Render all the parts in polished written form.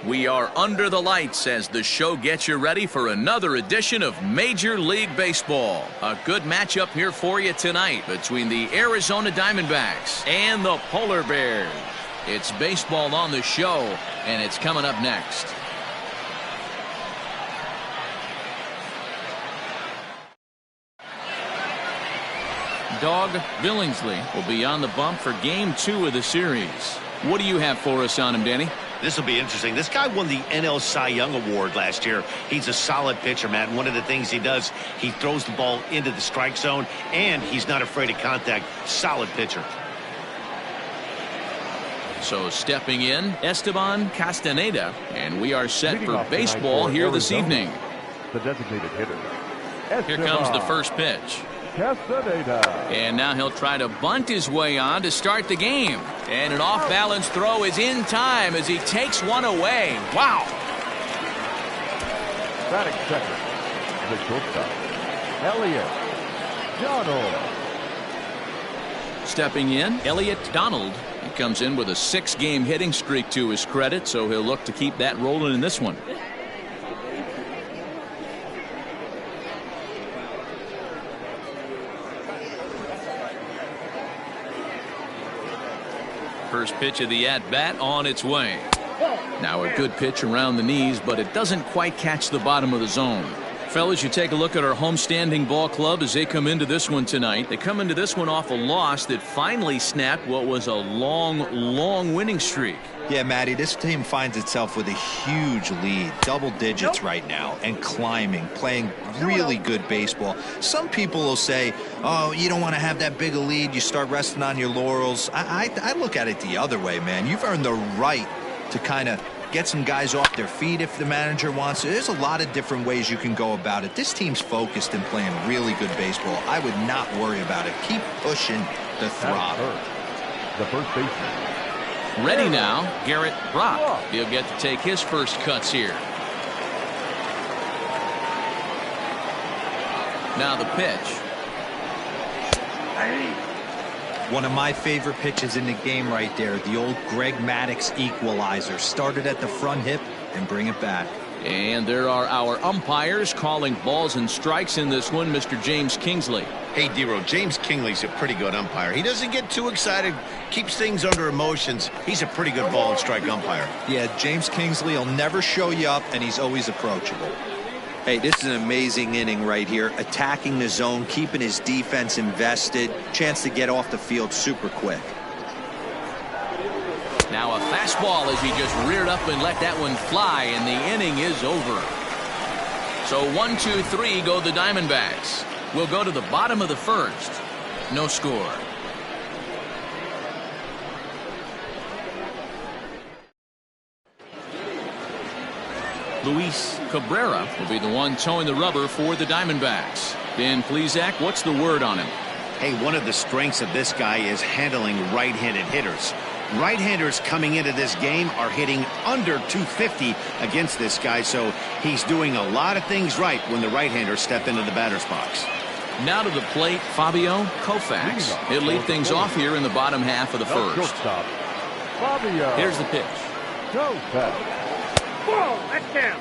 We are under the lights as the show gets you ready for another edition of Major League Baseball. A good matchup here for you tonight between the Arizona Diamondbacks and the Polar Bears. It's baseball on the show, and it's coming up next. Doug Billingsley will be on the bump for Game 2 of the series. What do you have for us on him, Danny? This will be interesting. This guy won the NL Cy Young Award last year. He's a solid pitcher, Matt. And one of the things he does, he throws the ball into the strike zone, and he's not afraid of contact. Solid pitcher. So stepping in, Esteban Castaneda, and we are set for baseball here this evening. The designated hitter. Here comes the first pitch. Castaneda. And now he'll try to bunt his way on to start the game. And an off-balance throw is in time as he takes one away. Wow. Batting second, the shortstop, Elliot Donald. Stepping in, Elliot Donald. He comes in with a 6-game hitting streak to his credit, so he'll look to keep that rolling in this one. First pitch of the at-bat on its way. Now a good pitch around the knees, but it doesn't quite catch the bottom of the zone. Fellas, you take a look at our homestanding ball club as they come into this one tonight. They come into this one off a loss that finally snapped what was a long winning streak. Yeah, Matty, this team finds itself with a huge lead, double digits right now, and climbing, playing really good baseball. Some people will say, oh, you don't want to have that big a lead, you start resting on your laurels. I look at it the other way, man. You've earned the right to kind of get some guys off their feet if the manager wants to. There's a lot of different ways you can go about it. This team's focused and playing really good baseball. I would not worry about it. Keep pushing the throttle. The first baseman. Ready now, Garrett Brock. He'll get to take his first cuts here. Now the pitch. One of my favorite pitches in the game right there, the old Greg Maddux equalizer. Started at the front hip and bring it back. And there are our umpires calling balls and strikes in this one, Mr. James Kingsley. Hey, Dero, James Kingley's a pretty good umpire. He doesn't get too excited, keeps things under emotions. He's a pretty good ball and strike umpire. Yeah, James Kingsley will never show you up, and he's always approachable. Hey, this is an amazing inning right here. Attacking the zone, keeping his defense invested. Chance to get off the field super quick. Now a fastball as he just reared up and let that one fly, and the inning is over. So 1, 2, 3 go the Diamondbacks. We'll go to the bottom of the first. No score. Luis Cabrera will be the one towing the rubber for the Diamondbacks. Ben Plesac, what's the word on him? Hey, one of the strengths of this guy is handling right-handed hitters. Right-handers coming into this game are hitting under 250 against this guy, so he's doing a lot of things right when the right-handers step into the batter's box. Now to the plate, Fabio Koufax. He'll lead things off here in the bottom half of the first. Here's the pitch.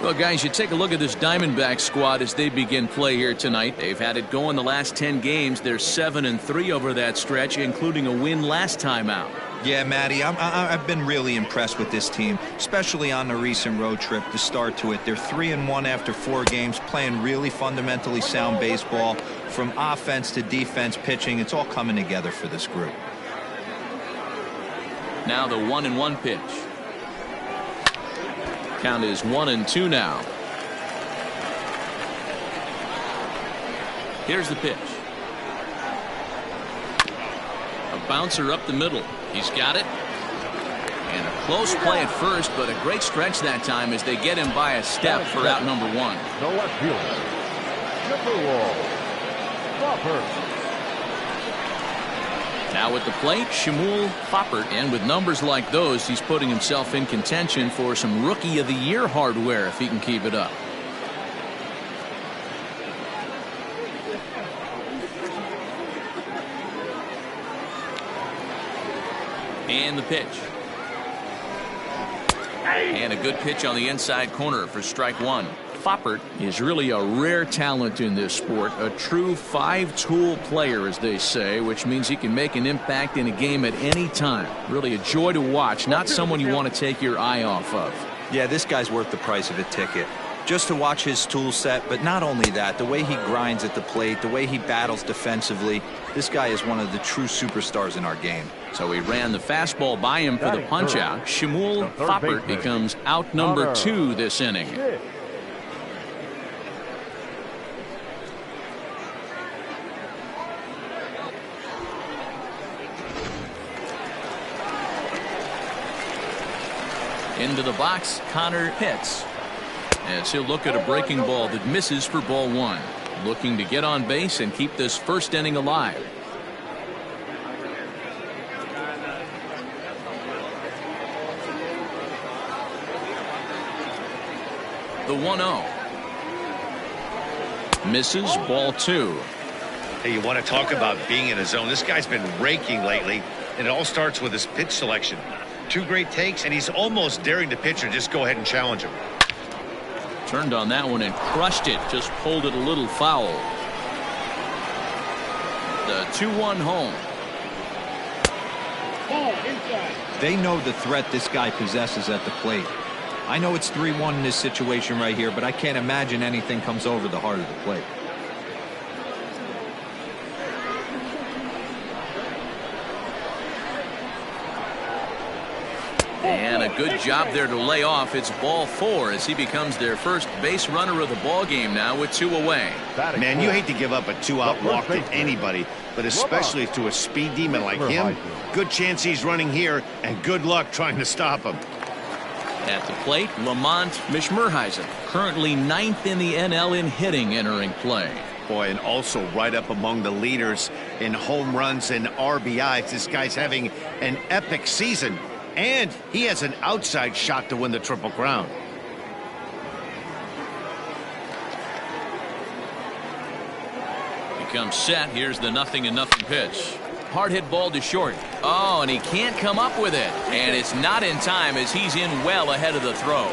Well, guys, you take a look at this Diamondback squad as they begin play here tonight. They've had it going the last 10 games. They're 7-3 over that stretch, including a win last time out. Yeah, Matty, I've been really impressed with this team, especially on the recent road trip to start to it. They're 3-1 after 4 games, playing really fundamentally sound baseball. From offense to defense, pitching, it's all coming together for this group. Now the 1-1 pitch. Count is 1-2 now. Here's the pitch. A bouncer up the middle. He's got it. And a close play at first, but a great stretch that time as they get him by a step for out number 1. The left fielder, Chipperwall. Now at the plate, Shmuel Foppert, and with numbers like those, he's putting himself in contention for some Rookie of the Year hardware if he can keep it up. And the pitch. And a good pitch on the inside corner for strike one. Foppert is really a rare talent in this sport, a true five-tool player, as they say, which means he can make an impact in a game at any time. Really a joy to watch, not someone you want to take your eye off of. Yeah, this guy's worth the price of a ticket. Just to watch his tool set, but not only that, the way he grinds at the plate, the way he battles defensively, this guy is one of the true superstars in our game. So he ran the fastball by him for the punch-out. Shmuel Foppert becomes out number 2 this inning. Into the box, Connor Pitts. As he'll look at a breaking ball that misses for ball 1. Looking to get on base and keep this first inning alive. The 1-0. Misses, ball 2. Hey, you want to talk about being in a zone. This guy's been raking lately, and it all starts with his pitch selection. 2 great takes, and he's almost daring the pitcher just go ahead and challenge him. Turned on that one and crushed it. Just pulled it a little foul. The 2-1 home. They know the threat this guy possesses at the plate. I know it's 3-1 in this situation right here, but I can't imagine anything comes over the heart of the plate. And a good job there to lay off. It's ball 4 as he becomes their first base runner of the ball game now with 2 away. Man, you hate to give up a 2-out walk to anybody, but especially to a speed demon like him. Good chance he's running here, and good luck trying to stop him. At the plate, Lamont Mishmerheisen, currently 9th in the NL in hitting, entering play. Boy, and also right up among the leaders in home runs and RBIs. This guy's having an epic season. And he has an outside shot to win the Triple Crown. He comes set. Here's the 0-0 pitch. Hard hit ball to short. Oh, and he can't come up with it. And it's not in time as he's in well ahead of the throw.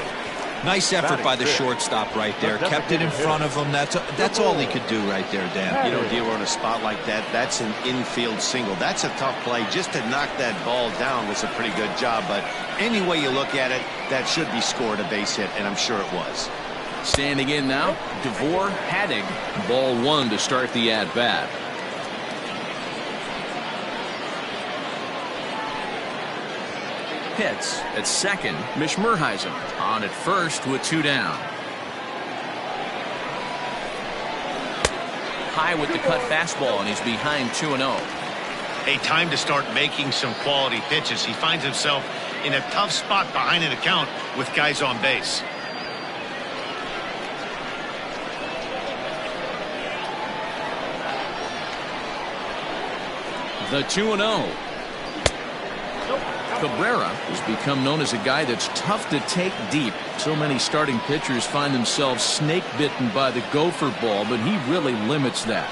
Nice effort by the shortstop right there. Kept it in front of him. That's all he could do right there, Dan. You know, Dealer, on a spot like that, that's an infield single. That's a tough play. Just to knock that ball down was a pretty good job. But any way you look at it, that should be scored a base hit, and I'm sure it was. Standing in now, Devore Haddig. Ball 1 to start the at-bat. Pitts at second. Mishmerheisen on at first with 2 down. High with the cut fastball, and he's behind 2-0. A time to start making some quality pitches. He finds himself in a tough spot behind an account with guys on base. The 2-0. Cabrera has become known as a guy that's tough to take deep. So many starting pitchers find themselves snake bitten by the gopher ball, but he really limits that.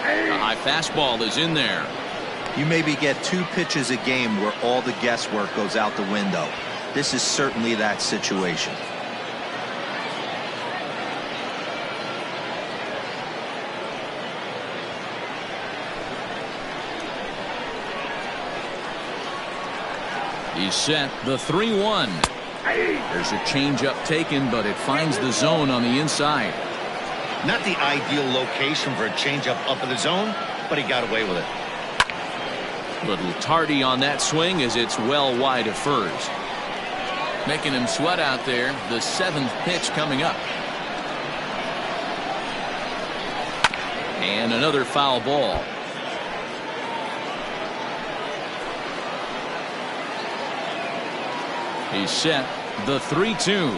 The high fastball is in there. You maybe get 2 pitches a game where all the guesswork goes out the window. This is certainly that situation. He's set. The 3-1. There's a changeup taken, but it finds the zone on the inside. Not the ideal location for a changeup up in the zone, but he got away with it. Little tardy on that swing as it's well wide of first. Making him sweat out there. The 7th pitch coming up. And another foul ball. He's set. The 3-2.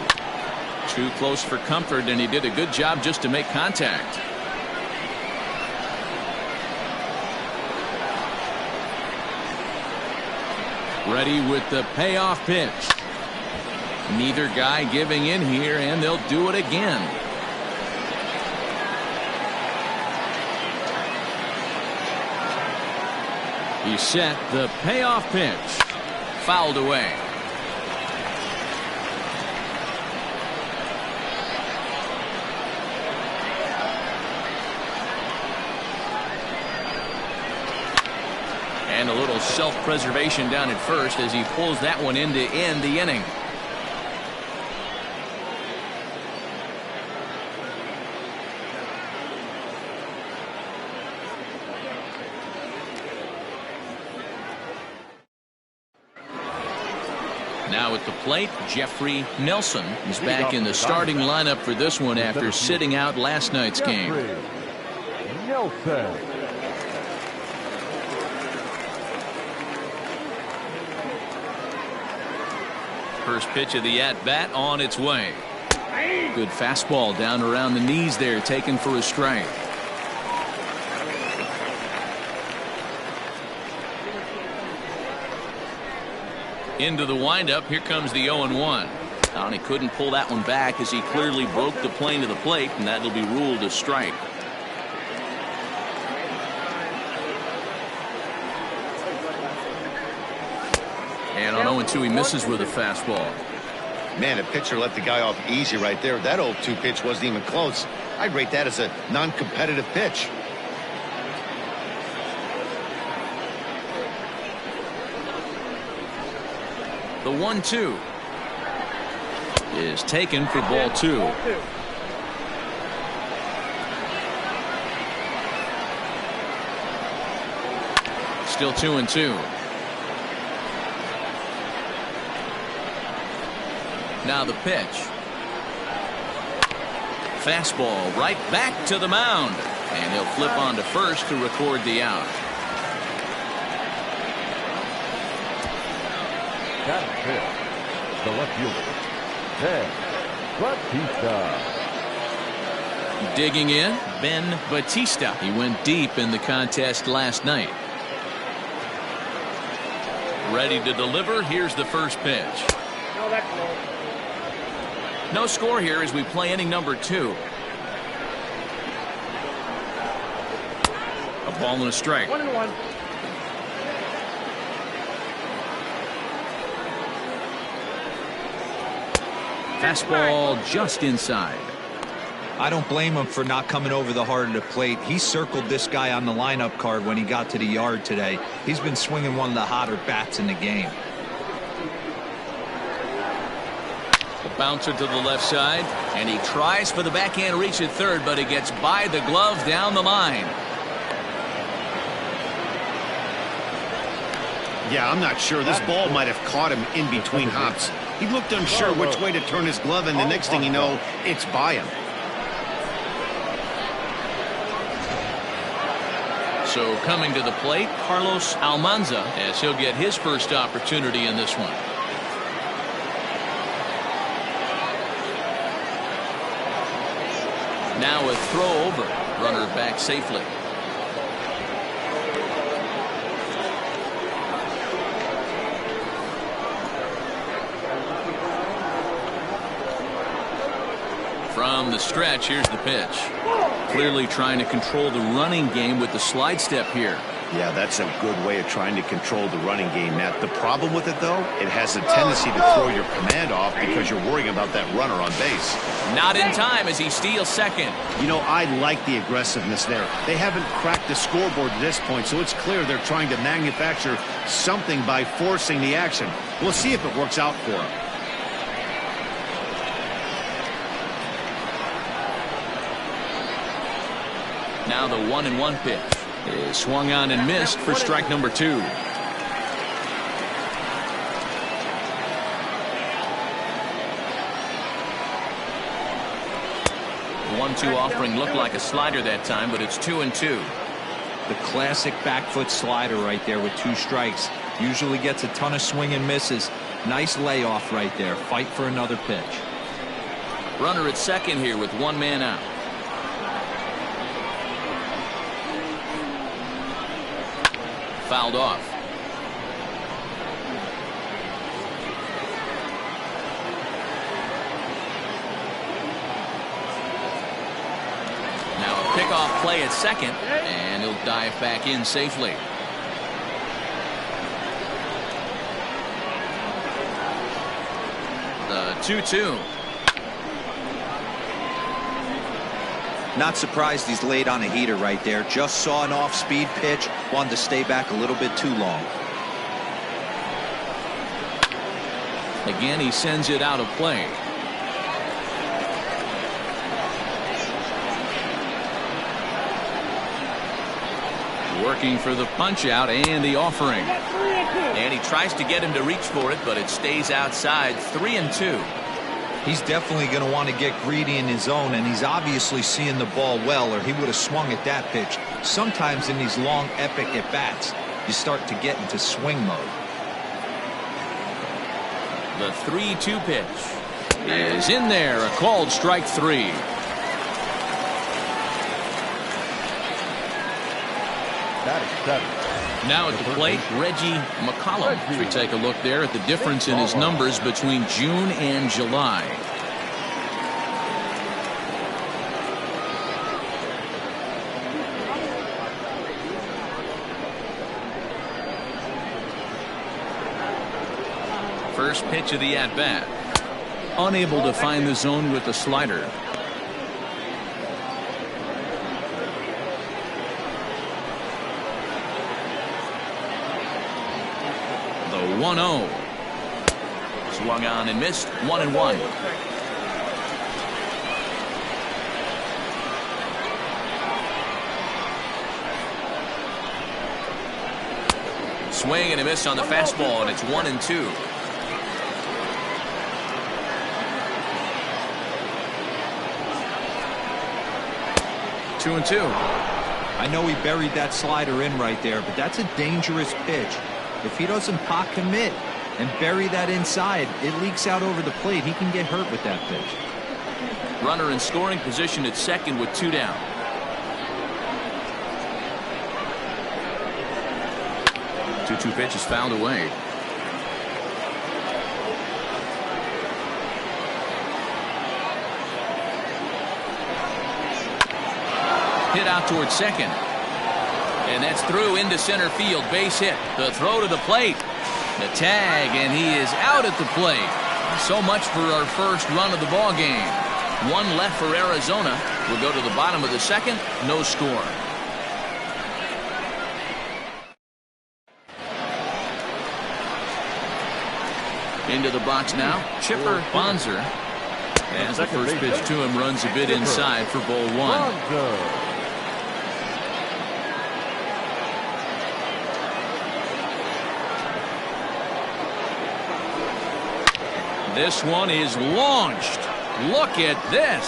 Too close for comfort, and he did a good job just to make contact. Ready with the payoff pitch. Neither guy giving in here, and they'll do it again. He's set. The payoff pitch. Fouled away. And a little self-preservation down at first as he pulls that one in to end the inning. Now at the plate, Jeffrey Nelson is back in the starting lineup for this one after sitting out last night's game. Nelson. First pitch of the at-bat on its way. Good fastball down around the knees there, taken for a strike. Into the windup. Here comes the 0-1. And he couldn't pull that one back as he clearly broke the plane to the plate, and that'll be ruled a strike. And on 0-2, he misses with a fastball. Man, a pitcher let the guy off easy right there. That 0-2 pitch wasn't even close. I'd rate that as a non-competitive pitch. The 1-2 is taken for ball 2. Still 2-2. Now the pitch. Fastball right back to the mound. And he'll flip on to first to record the out. That pitch. The left fielder. Ted Batista. Digging in, Ben Batista. He went deep in the contest last night. Ready to deliver. Here's the first pitch. No score here as we play inning number 2. A ball and a strike. 1-1. Fastball just inside. I don't blame him for not coming over the heart of the plate. He circled this guy on the lineup card when he got to the yard today. He's been swinging one of the hotter bats in the game. The bouncer to the left side, and he tries for the backhand reach at third, but he gets by the glove down the line. Yeah, I'm not sure. This ball might have caught him in between hops. He looked unsure which way to turn his glove, and the next thing you know, it's by him. So coming to the plate, Carlos Almanza, as he'll get his first opportunity in this one. Now a throw over. Runner back safely. From the stretch, here's the pitch. Clearly trying to control the running game with the slide step here. Yeah, that's a good way of trying to control the running game, Matt. The problem with it, though, it has a tendency to throw your command off because you're worrying about that runner on base. Not in time as he steals second. You know, I like the aggressiveness there. They haven't cracked the scoreboard at this point, so it's clear they're trying to manufacture something by forcing the action. We'll see if it works out for them. Now the 1-1 pitch is swung on and missed for strike number 2. 1-2 offering looked like a slider that time, but it's 2-2. The classic back foot slider right there with 2 strikes. Usually gets a ton of swing and misses. Nice layoff right there. Fight for another pitch. Runner at second here with 1 man out. Fouled off. Now a pickoff play at second, and he'll dive back in safely. The 2-2. Not surprised he's laid on a heater right there. Just saw an off-speed pitch. Wanted to stay back a little bit too long. Again, he sends it out of play. Working for the punch out and the offering. And he tries to get him to reach for it, but it stays outside. 3-2. He's definitely going to want to get greedy in his zone, and he's obviously seeing the ball well, or he would have swung at that pitch. Sometimes in these long, epic at-bats, you start to get into swing mode. The 3-2 pitch is in there. A called strike 3. Batting seven. Now at the plate, Reggie McCollum. As we take a look there at the difference in his numbers between June and July. First pitch of the at-bat. Unable to find the zone with the slider. The 1-0. Swung on and missed. 1-1. Swing and a miss on the fastball, and it's 1-2. Two and 2. I know he buried that slider in right there, but that's a dangerous pitch. If he doesn't pot commit and bury that inside, it leaks out over the plate. He can get hurt with that pitch. Runner in scoring position at second with 2 down. Two pitch is fouled away. Hit out towards second. And that's through into center field. Base hit. The throw to the plate. The tag, and he is out at the plate. So much for our first run of the ball game. One left for Arizona. We'll go to the bottom of the second. No score. Into the box now, Chipper Bonzer. As the first pitch to him runs a bit inside for ball 1. This one is launched. Look at this.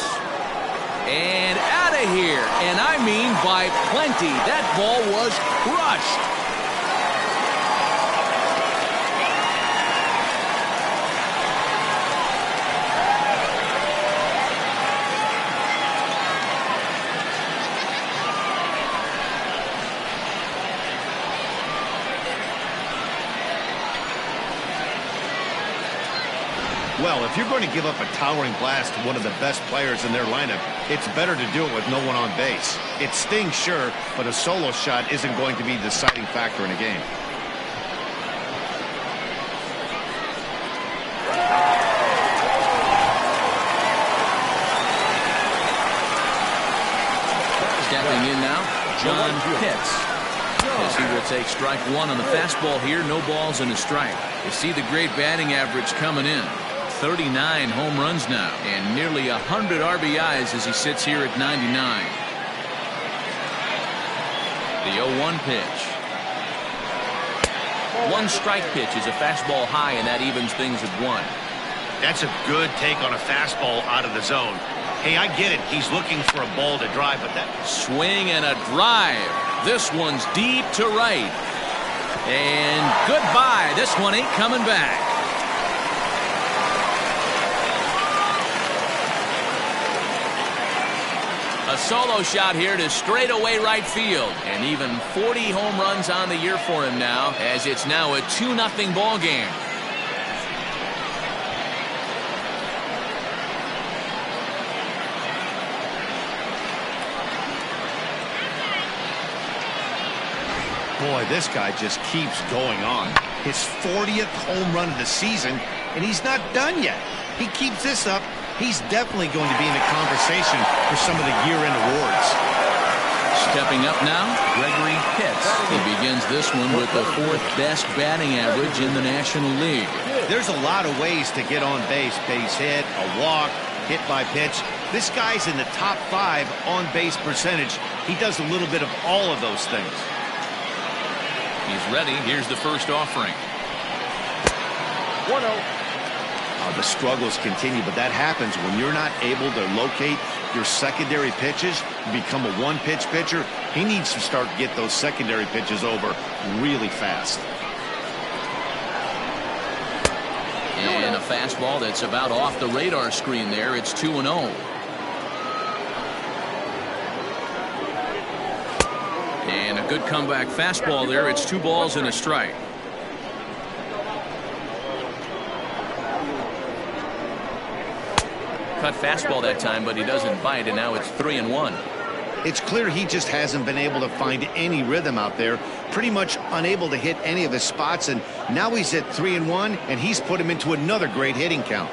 And out of here. And I mean by plenty. That ball was crushed. Well, if you're going to give up a towering blast to one of the best players in their lineup, it's better to do it with no one on base. It stings, sure, but a solo shot isn't going to be the deciding factor in a game. Stepping in now, John Pitts. As he will take strike 1 on the fastball here. No balls and a strike. You see the great batting average coming in. 39 home runs now and nearly 100 RBIs as he sits here at 99. The 0-1 pitch. One strike pitch is a fastball high, and that evens things at 1. That's a good take on a fastball out of the zone. Hey, I get it. He's looking for a ball to drive, but that swing and a drive. This one's deep to right. And goodbye. This one ain't coming back. A solo shot here to straightaway right field. And even 40 home runs on the year for him now, as it's now a 2-0 ball game. Boy, this guy just keeps going on. His 40th home run of the season, and he's not done yet. He keeps this up, he's definitely going to be in the conversation for some of the year-end awards. Stepping up now, Gregory Pitts. He begins this one with the 4th best batting average in the National League. There's a lot of ways to get on base. Base hit, a walk, hit by pitch. This guy's in the top 5 on base percentage. He does a little bit of all of those things. He's ready. Here's the first offering. 1-0. The struggles continue, but that happens when you're not able to locate your secondary pitches. You become a one-pitch pitcher. He needs to start to get those secondary pitches over really fast. And a fastball that's about off the radar screen there. It's 2-0. And a good comeback fastball there. It's 2 balls and a strike. Cut fastball that time, but he doesn't bite, and now it's 3-1. It's clear he just hasn't been able to find any rhythm out there. Pretty much unable to hit any of his spots, and now he's at 3-1, and he's put him into another great hitting count.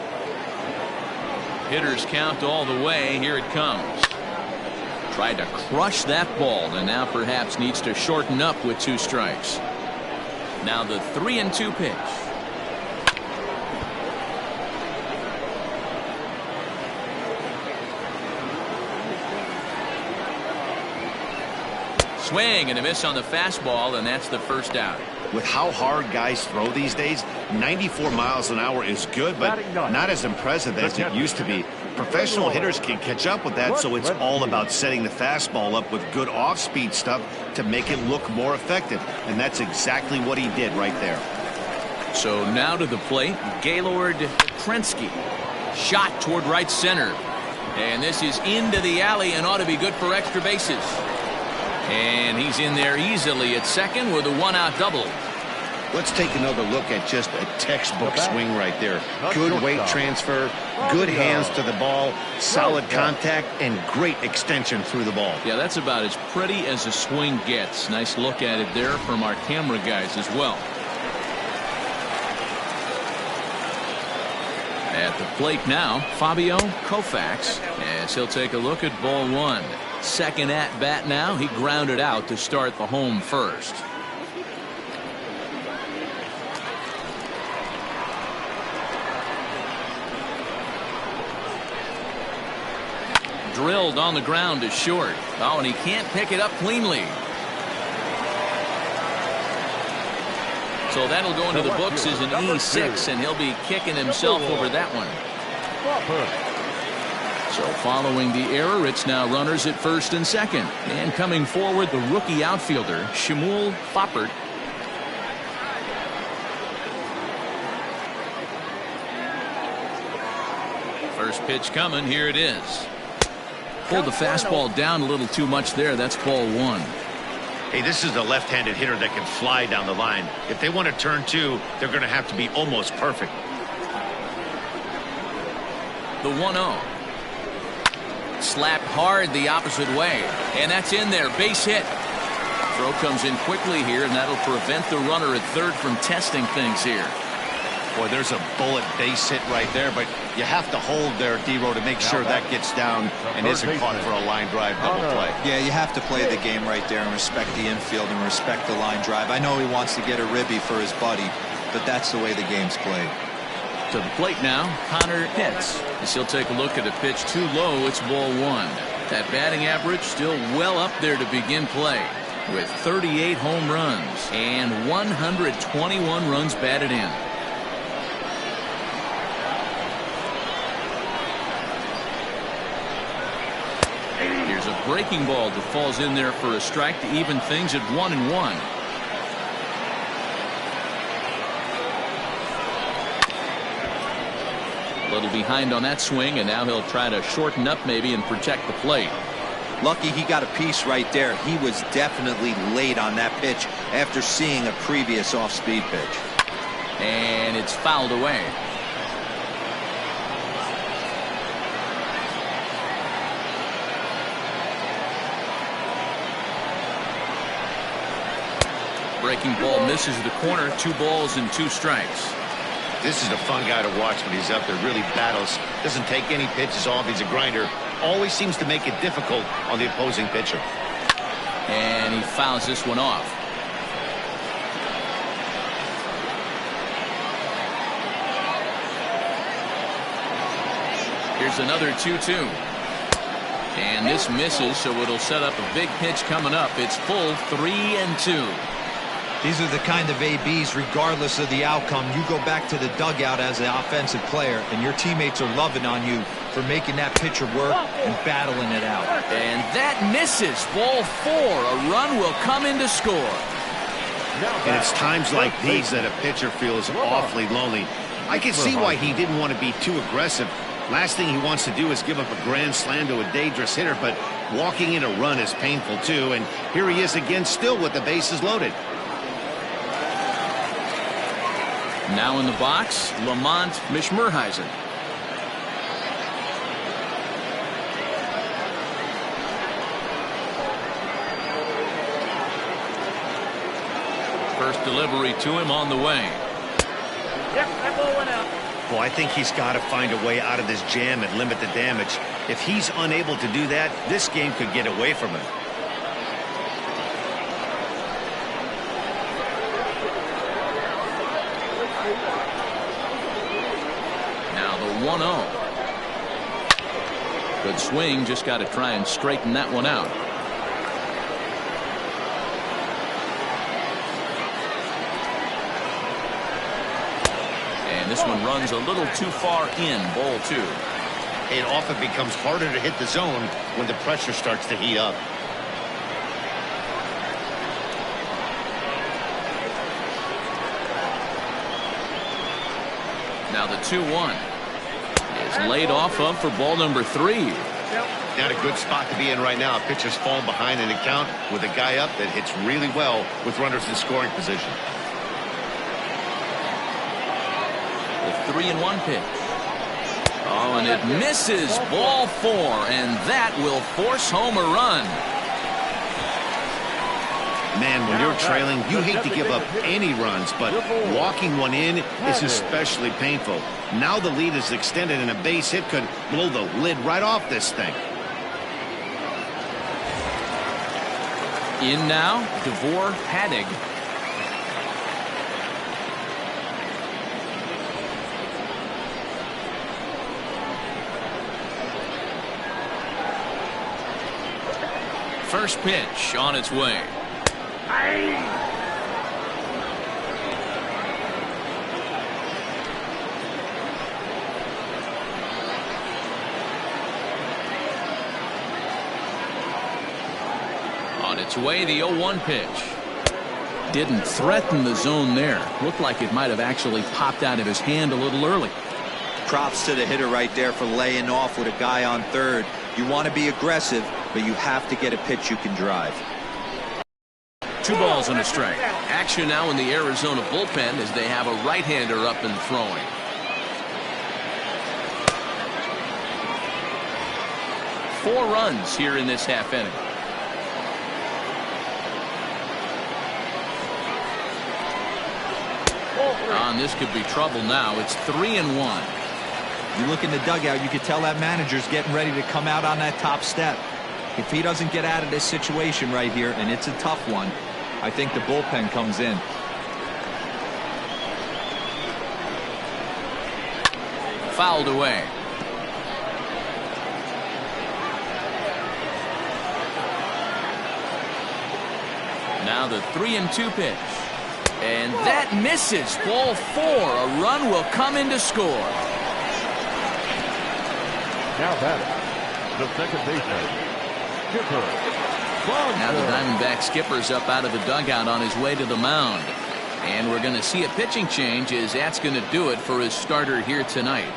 Hitters count all the way. Here it comes. Tried to crush that ball, and now perhaps needs to shorten up with 2 strikes. Now the 3-2 pitch. Swing and a miss on the fastball, and that's the first out. With how hard guys throw these days, 94 miles an hour is good, but not as impressive as it used to be. Professional hitters can catch up with that, so it's all about setting the fastball up with good off-speed stuff to make it look more effective, and that's exactly what he did right there. So now to the plate, Gaylord Krensky. Shot toward right center. And this is into the alley and ought to be good for extra bases. And he's in there easily at second with a 1-out double. Let's take another look at just a textbook swing right there. Good weight transfer, good hands to the ball, solid contact, and great extension through the ball. Yeah, that's about as pretty as a swing gets. Nice look at it there from our camera guys as well. At the plate now, Fabio Koufax, as he'll take a look at ball 1. Second at bat now. He grounded out to start the home first. Drilled on the ground to short. Oh, and he can't pick it up cleanly. So that'll go into the books as an E6, and he'll be kicking himself over that one. So following the error, it's now runners at first and second. And coming forward, the rookie outfielder, Shmuel Foppert. First pitch coming. Here it is. Pulled the fastball down a little too much there. That's ball 1. Hey, this is a left-handed hitter that can fly down the line. If they want to turn 2, they're going to have to be almost perfect. The 1-0. Slapped hard the opposite way, and that's in there. Base hit. Throw comes in quickly here, and that'll prevent the runner at third from testing things here. Boy, there's a bullet base hit right there, but you have to hold there, D-Row, to make sure that gets down and isn't caught for a line drive double play. Yeah, you have to play the game right there and respect the infield and respect the line drive. I know he wants to get a ribby for his buddy, but that's the way the game's played. To the plate now, Connor Pitts. As he'll take a look at a pitch too low, it's ball 1. That batting average still well up there to begin play, with 38 home runs and 121 runs batted in. Here's a breaking ball that falls in there for a strike to even things at 1-1. A little behind on that swing, and now he'll try to shorten up maybe and protect the plate. Lucky he got a piece right there. He was definitely late on that pitch after seeing a previous off-speed pitch. And it's fouled away. breaking ball misses the corner. 2 balls and 2 strikes. This is a fun guy to watch when he's up there. Really battles. Doesn't take any pitches off. He's a grinder. Always seems to make it difficult on the opposing pitcher. And he fouls this one off. Here's another 2-2. And this misses, so it'll set up a big pitch coming up. It's full 3-2. These are the kind of ABs, regardless of the outcome. You go back to the dugout as an offensive player, and your teammates are loving on you for making that pitcher work and battling it out. And that misses. Ball 4. A run will come in to score. And it's times like these that a pitcher feels awfully lonely. I can see why he didn't want to be too aggressive. Last thing he wants to do is give up a grand slam to a dangerous hitter, but walking in a run is painful too. And here he is again, still with the bases loaded. Now in the box, Lamont Mishmerheisen. First delivery to him on the way. Yep, that ball went out. Well, I think he's got to find a way out of this jam and limit the damage. If he's unable to do that, this game could get away from him. Now the 1-0. Good swing, just got to try and straighten that one out. This one runs a little too far in. Ball 2. It often becomes harder to hit the zone when the pressure starts to heat up. Now the 2-1 is laid off of for ball number 3. Not a good spot to be in right now. Pitcher's falling behind in the count with a guy up that hits really well with runners in scoring position. 3-1 pitch. Oh, and it misses. Ball 4, and that will force home a run. Man, when you're trailing, you hate to give up any runs, but walking one in is especially painful. Now the lead is extended, and a base hit could blow the lid right off this thing. In now, Devore Haddig. First pitch on its way. On its way, the 0-1 pitch. Didn't threaten the zone there. Looked like it might have actually popped out of his hand a little early. Props to the hitter right there for laying off with a guy on third. You want to be aggressive, but you have to get a pitch you can drive. 2 balls and a strike. Action now in the Arizona bullpen as they have a right-hander up and throwing. Four runs here in this half inning. This could be trouble now. It's 3-1. You look in the dugout, you can tell that manager's getting ready to come out on that top step. If he doesn't get out of this situation right here, and it's a tough one, I think the bullpen comes in. Fouled away. Now the 3-2 pitch. And that misses. Ball 4. A run will come in to score. Now batting, the second baseman, Skipper. Now the Diamondback skipper's up out of the dugout on his way to the mound. And we're going to see a pitching change as that's going to do it for his starter here tonight.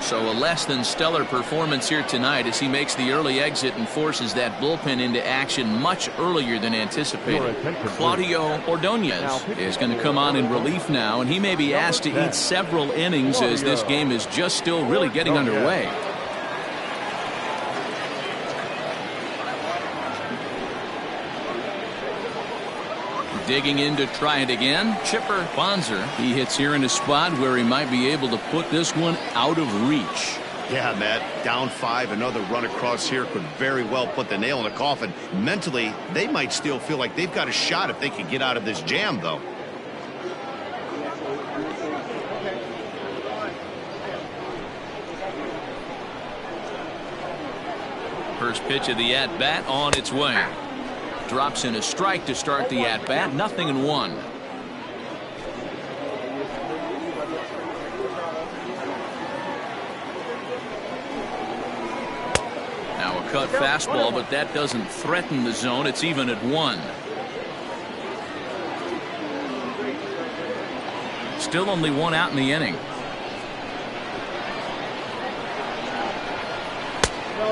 So a less than stellar performance here tonight as he makes the early exit and forces that bullpen into action much earlier than anticipated. Claudio Ordonez is going to come on in relief now, and he may be asked to eat several innings as this game is just still really getting underway. Digging in to try it again. Chipper Bonzer. He hits here in a spot where he might be able to put this one out of reach. Yeah, Matt, down 5, another run across here could very well put the nail in the coffin. Mentally, they might still feel like they've got a shot if they can get out of this jam, though. First pitch of the at-bat on its way. Drops in a strike to start the at-bat. 0-1. Now a cut fastball, but that doesn't threaten the zone. It's even at 1. Still only 1 out in the inning.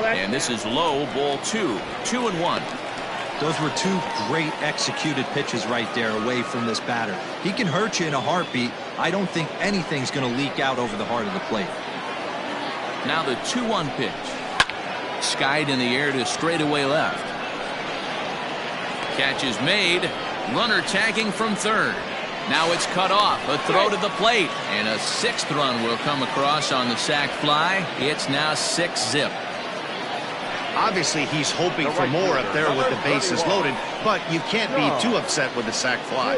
And this is low, ball 2. 2-1. Those were 2 great executed pitches right there away from this batter. He can hurt you in a heartbeat. I don't think anything's going to leak out over the heart of the plate. Now the 2-1 pitch. Skied in the air to straightaway left. Catch is made. Runner tagging from third. Now it's cut off. A throw to the plate. And a 6th run will come across on the sac fly. It's now 6-zip. Obviously, he's hoping for more up there with the bases loaded, but you can't be too upset with the sac fly.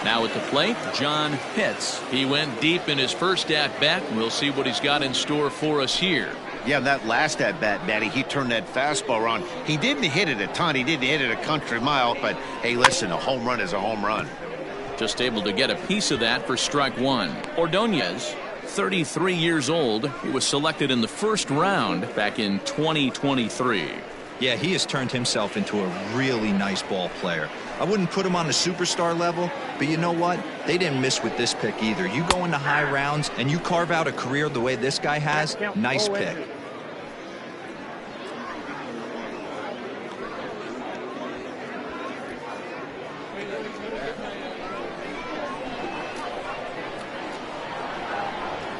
Now at the plate, John Pitts. He went deep in his first at-bat. We'll see what he's got in store for us here. Yeah, that last at-bat, Matty, he turned that fastball around. He didn't hit it a ton. He didn't hit it a country mile, but, hey, listen, a home run is a home run. Just able to get a piece of that for strike 1. Ordonez, 33 years old. He was selected in the first round back in 2023. Yeah, he has turned himself into a really nice ball player. I wouldn't put him on the superstar level, but you know what? They didn't miss with this pick either. You go into high rounds and you carve out a career the way this guy has, nice pick.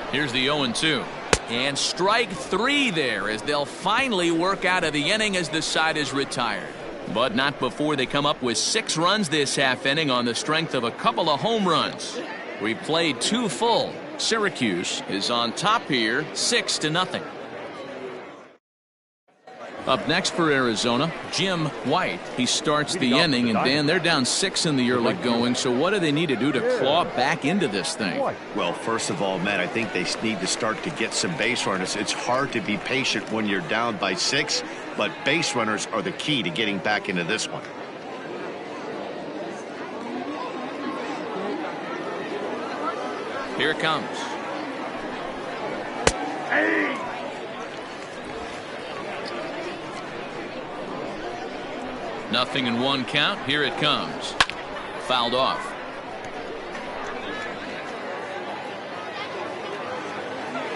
Here's the 0-2. And strike 3 there as they'll finally work out of the inning as the side is retired. But not before they come up with 6 runs this half inning on the strength of a couple of home runs. We played 2 full. Syracuse is on top here, 6-0. Up next for Arizona, Jim White. He starts the inning, and Dan, they're down 6 in the early going, so what do they need to do to claw back into this thing? Well, first of all, Matt, I think they need to start to get some base runners. It's hard to be patient when you're down by 6, but base runners are the key to getting back into this one. Here it comes. Hey! 0-1 count. Here it comes. Fouled off.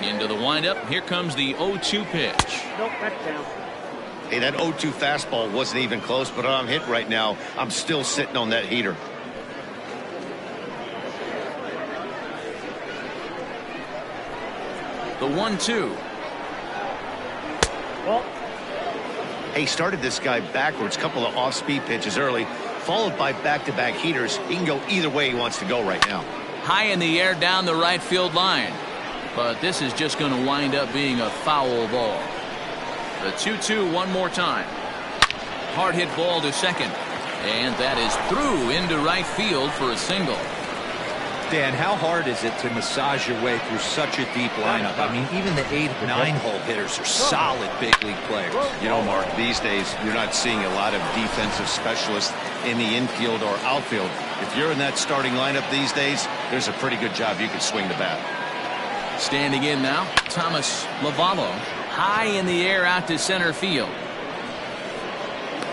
Into the windup. Here comes the 0-2 pitch. Nope, that's down. Hey, that 0-2 fastball wasn't even close, but I'm hit right now. I'm still sitting on that heater. The 1-2. Well, Hey, started this guy backwards, couple of off-speed pitches early, followed by back-to-back heaters. He can go either way he wants to go right now. High in the air down the right field line. But this is just going to wind up being a foul ball. The 2-2 one more time. Hard hit ball to second. And that is through into right field for a single. Dan, how hard is it to massage your way through such a deep lineup? I mean, even the 8, 9-hole hitters are solid big league players. You know, Mark, these days you're not seeing a lot of defensive specialists in the infield or outfield. If you're in that starting lineup these days, there's a pretty good job you can swing the bat. Standing in now, Thomas Lavallo. High in the air out to center field.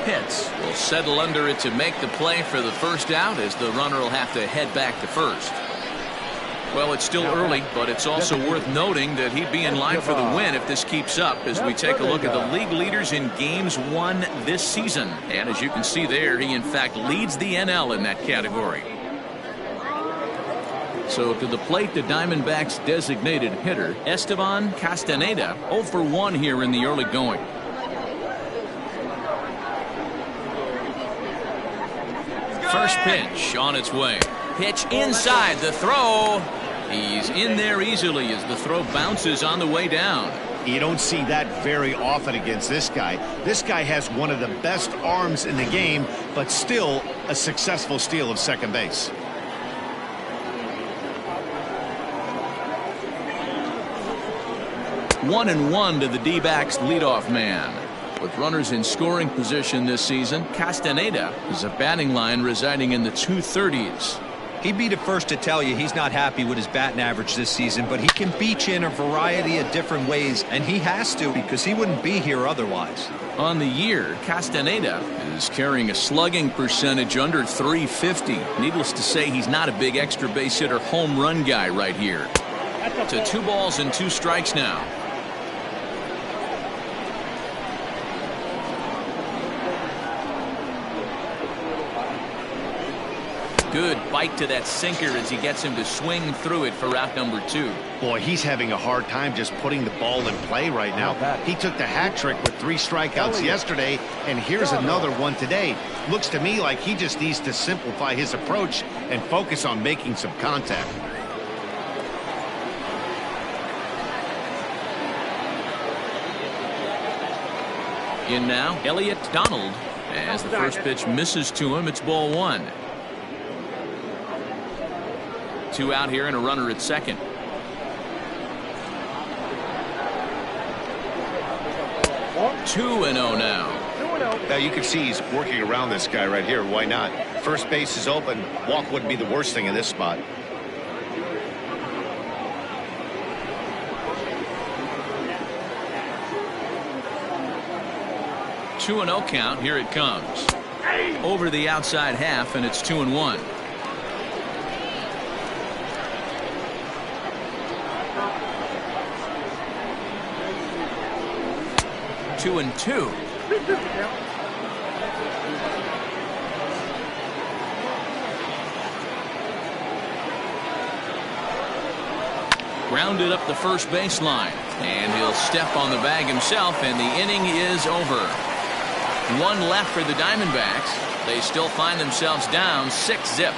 Pitts will settle under it to make the play for the first out as the runner will have to head back to first. Well, it's still early, but it's also worth noting that he'd be in line for the win if this keeps up as we take a look at the league leaders in games won this season. And as you can see there, he in fact leads the NL in that category. So to the plate, the Diamondbacks designated hitter Esteban Castaneda, 0 for 1 here in the early going. First pitch on its way. Pitch inside, the throw. He's in there easily as the throw bounces on the way down. You don't see that very often against this guy. This guy has one of the best arms in the game, but still a successful steal of second base. One and one to the D-backs leadoff man. With runners in scoring position this season, Castaneda is a batting line residing in the 230s. He'd be the first to tell you he's not happy with his batting average this season, but he can beat you in a variety of different ways, and he has to because he wouldn't be here otherwise. On the year, Castaneda is carrying a slugging percentage under 350. Needless to say, he's not a big extra base hitter home run guy right here. To 2 balls and 2 strikes now. Good bite to that sinker as he gets him to swing through it for out number 2. Boy, he's having a hard time just putting the ball in play right now. He took the hat trick with 3 strikeouts yesterday, and here's another one today. Looks to me like he just needs to simplify his approach and focus on making some contact. In now, Elliott Donald. As the first pitch misses to him, it's ball 1. 2 out here and a runner at second. 2-0 now. Now you can see he's working around this guy right here. Why not? First base is open. Walk wouldn't be the worst thing in this spot. Two and 0 count. Here it comes. Over the outside half, and it's 2-1. Two and 2. Grounded up the first baseline, and he'll step on the bag himself, and the inning is over. 1 left for the Diamondbacks. They still find themselves down 6-0.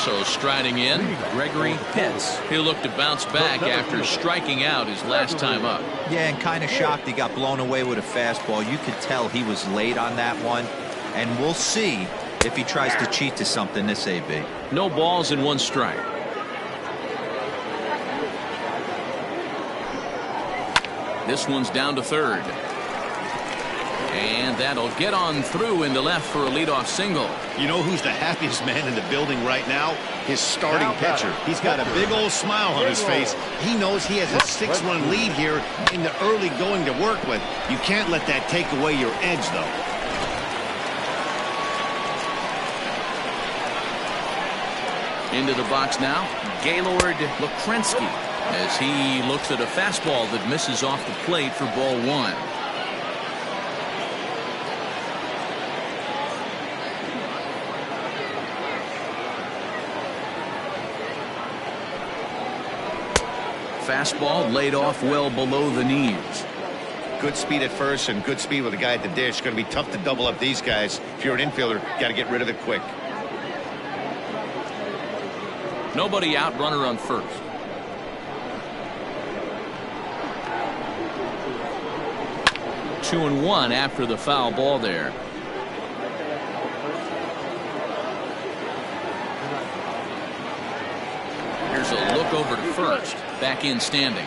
So striding in, Gregory Pitts. He'll look to bounce back after striking out his last time up. Yeah, and kind of shocked he got blown away with a fastball. You could tell he was late on that one, and we'll see if he tries to cheat to something this AB. No balls and 1 strike. This one's down to third. And that'll get on through into left for a leadoff single. You know who's the happiest man in the building right now? His starting pitcher. He's got a big old smile on his face. He knows he has a 6-run lead here in the early going to work with. You can't let that take away your edge, though. Into the box now, Gaylord Lakrensky, as he looks at a fastball that misses off the plate for ball 1. Fastball laid off well below the knees. Good speed at first and good speed with the guy at the dish. Going to be tough to double up these guys. If you're an infielder, got to get rid of it quick. Nobody out, runner on first. Two and 1 after the foul ball there. Here's a look over to first. Back in standing.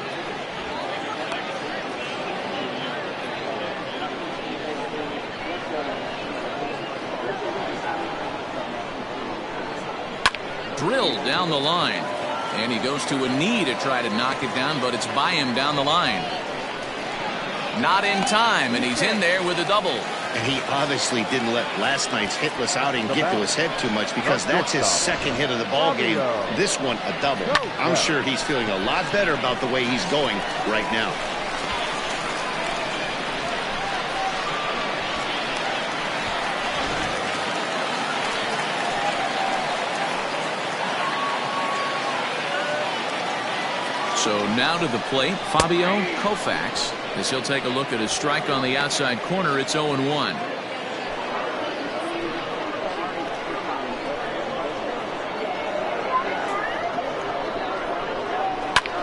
Drilled down the line, and he goes to a knee to try to knock it down, but it's by him down the line. Not in time, and he's in there with a double. And he obviously didn't let last night's hitless outing get to his head too much, because that's his second hit of the ball game. This one a double. I'm sure he's feeling a lot better about the way he's going right now. So now to the plate, Fabio Koufax, as he'll take a look at his strike on the outside corner. It's 0-1.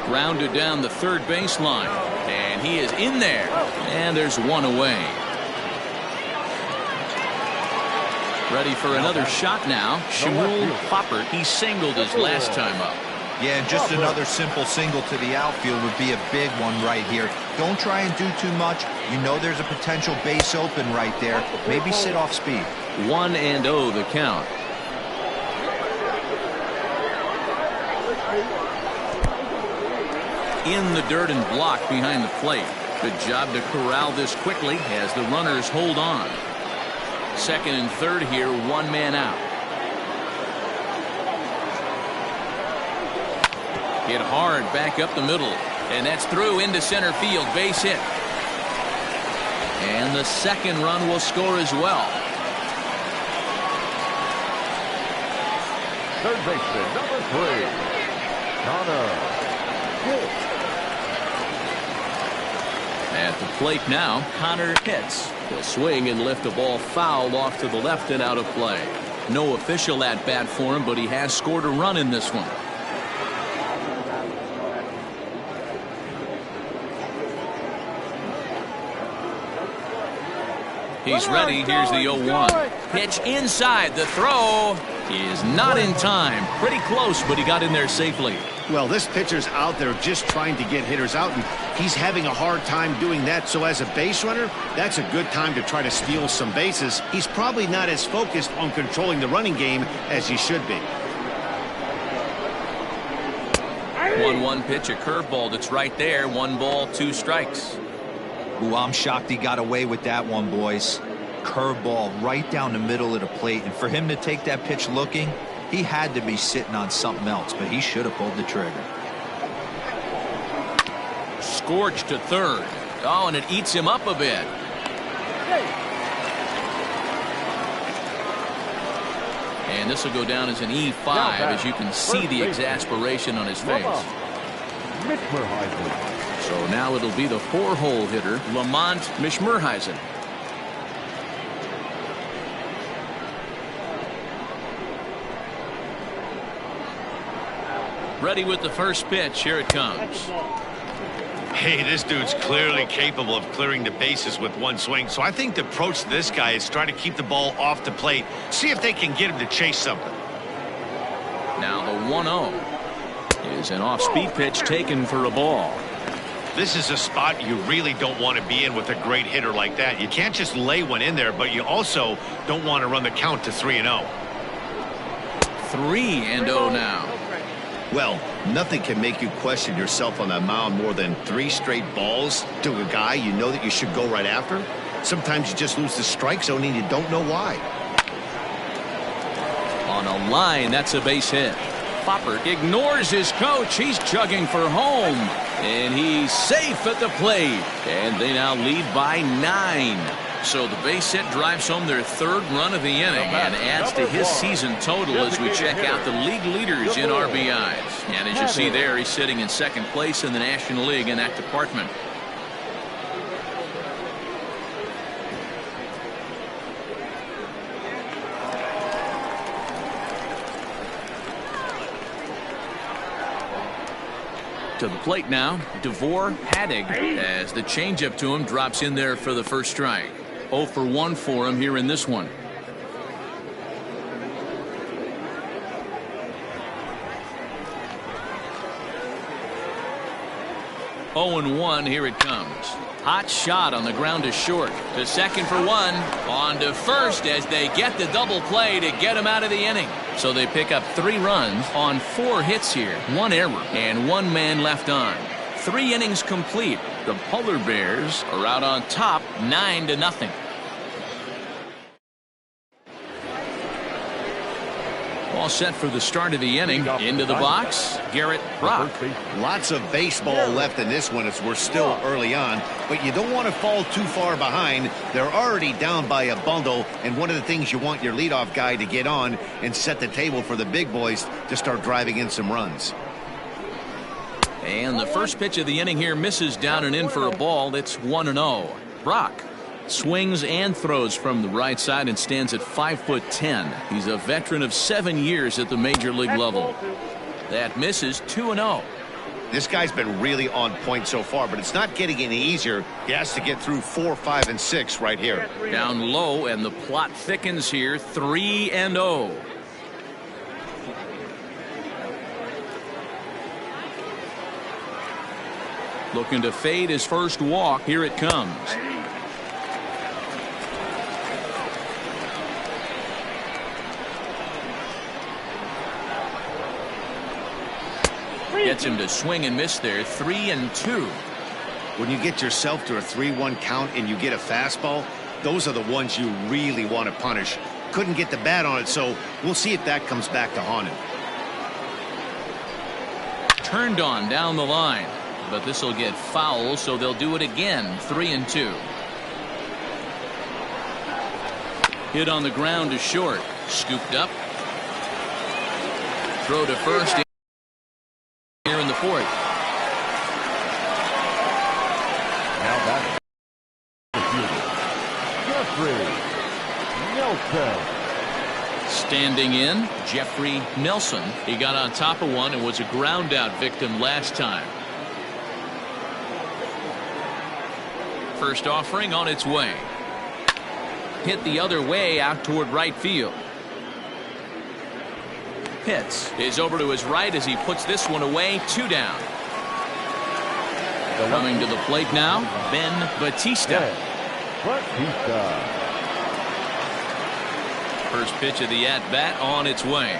Grounded down the third baseline, and he is in there, and there's one away. Ready for another shot now. Shmuel Foppert, he singled his last time up. Yeah, just another simple single to the outfield would be a big one right here. Don't try and do too much. You know there's a potential base open right there. Maybe sit off speed. 1-0 the count. In the dirt and blocked behind the plate. Good job to corral this quickly as the runners hold on. Second and third here, one man out. Hit hard back up the middle, and that's through into center field. Base hit. And the second run will score as well. Third baseman, number 3, Connor. At the plate now, Connor hits. He'll swing and lift a ball foul off to the left and out of play. No official at bat for him, but he has scored a run in this one. He's ready. Here's the 0-1. Pitch inside. The throw is not in time. Pretty close, but he got in there safely. Well, this pitcher's out there just trying to get hitters out, and he's having a hard time doing that. So as a base runner, that's a good time to try to steal some bases. He's probably not as focused on controlling the running game as he should be. 1-1 pitch, a curveball that's right there. 1 ball, 2 strikes. Ooh, I'm shocked he got away with that one, boys. Curveball right down the middle of the plate, and for him to take that pitch looking, he had to be sitting on something else, but he should have pulled the trigger. Scorched to third. Oh, and it eats him up a bit. And this will go down as an E5, as you can see the exasperation on his face. So now it'll be the 4-hole hitter, Lamont Mishmerheisen. Ready with the first pitch. Here it comes. Hey, this dude's clearly capable of clearing the bases with one swing. So I think the approach to this guy is try to keep the ball off the plate. See if they can get him to chase something. Now the 1-0 is an off-speed pitch taken for a ball. This is a spot you really don't want to be in with a great hitter like that. You can't just lay one in there, but you also don't want to run the count to 3-0. 3-0 now. Well, nothing can make you question yourself on that mound more than 3 straight balls to a guy you know that you should go right after. Sometimes you just lose the strike zone and you don't know why. On a line, that's a base hit. Foppert ignores his coach. He's chugging for home, and he's safe at the plate. And they now lead by 9. So the base hit drives home their 3rd run of the inning and adds to his season total as we check out the league leaders in RBIs. And as you see there, he's sitting in 2nd place in the National League in that department. To the plate now, Devore Haddig, as the changeup to him drops in there for the first strike. 0 for 1 for him here in this one. Oh and 1, here it comes. Hot shot on the ground to short. To second for 1. On to first as they get the double play to get him out of the inning. So they pick up 3 runs on 4 hits here. 1 error and 1 man left on. 3 innings complete. The Polar Bears are out on top 9-0. All set for the start of the inning. Into the box, Garrett Brock. Lots of baseball left in this one as we're still early on, but you don't want to fall too far behind. They're already down by a bundle, and one of the things you want your leadoff guy to get on and set the table for the big boys to start driving in some runs. And the first pitch of the inning here misses down and in for a ball. It's 1-0. Brock swings and throws from the right side and stands at 5'10". He's a veteran of 7 years at the major league level. That misses 2-0. This guy's been really on point so far, but it's not getting any easier. He has to get through 4, 5, and 6 right here. Down low, and the plot thickens here. 3-0. Looking to fade his first walk. Here it comes. Gets him to swing and miss there. 3-2. When you get yourself to a 3-1 count and you get a fastball, those are the ones you really want to punish. Couldn't get the bat on it, so we'll see if that comes back to haunt him. Turned on down the line, but this will get foul, so they'll do it again. 3-2. Hit on the ground to short. Scooped up. Throw to first here in the fourth. Now batting, Jeffrey Nelson. Standing in, Jeffrey Nelson. He got on top of one and was a ground out victim last time. First offering on its way. Hit the other way out toward right field. Pitts is over to his right as he puts this one away. 2 down. Coming to the plate now, Ben Batista. First pitch of the at-bat on its way.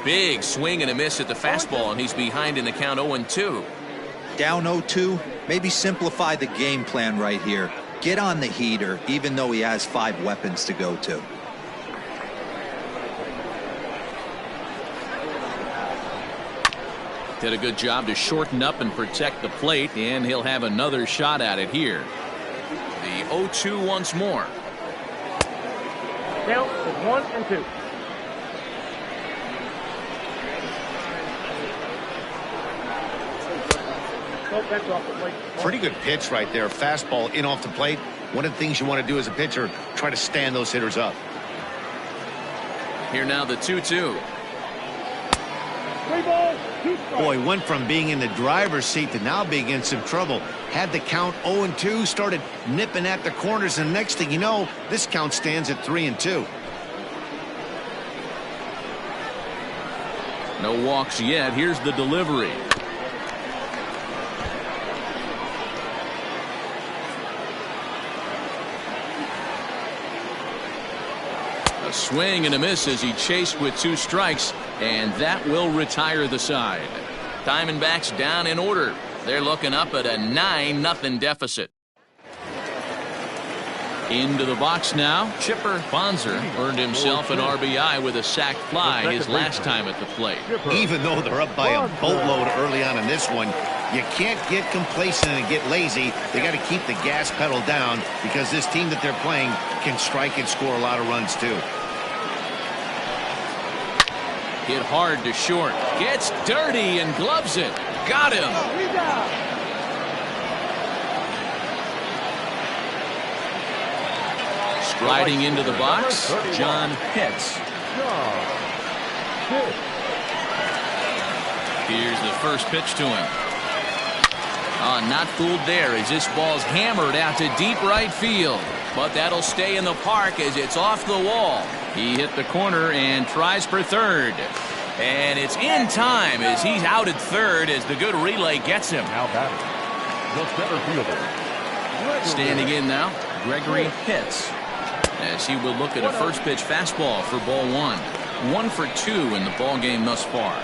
Big swing and a miss at the fastball, and he's behind in the count. 0-2. Down 0-2. Maybe simplify the game plan right here. Get on the heater, even though he has 5 weapons to go to. Did a good job to shorten up and protect the plate, and he'll have another shot at it here. The 0-2 once more. Count is 1-2. That's off the plate. Pretty good pitch right there. Fastball in off the plate. One of the things you want to do as a pitcher, try to stand those hitters up. Here now the 2-2. 3 balls, 2 strikes. Boy, went from being in the driver's seat to now being in some trouble. Had the count 0-2, started nipping at the corners, and next thing you know, this count stands at 3-2. No walks yet. Here's the delivery. A swing and a miss as he chased with 2 strikes, and that will retire the side. Diamondbacks down in order. They're looking up at a 9-0 deficit. Into the box now. Chipper Bonzer earned himself an RBI with a sac fly his last time at the plate. Even though they're up by a boatload early on in this one, you can't get complacent and get lazy. They got to keep the gas pedal down because this team that they're playing can strike and score a lot of runs too. Hit hard to short. Gets dirty and gloves it. Got him. Striding into the box, John Pitts. Here's the first pitch to him. Not fooled there as this ball's hammered out to deep right field. But that'll stay in the park as it's off the wall. He hit the corner and tries for third. And it's in time as he's out at third as the good relay gets him. Now batting, the center fielder. Standing in now, Gregory Pitts. As he will look at a first pitch fastball for ball 1. 1 for 2 in the ball game thus far.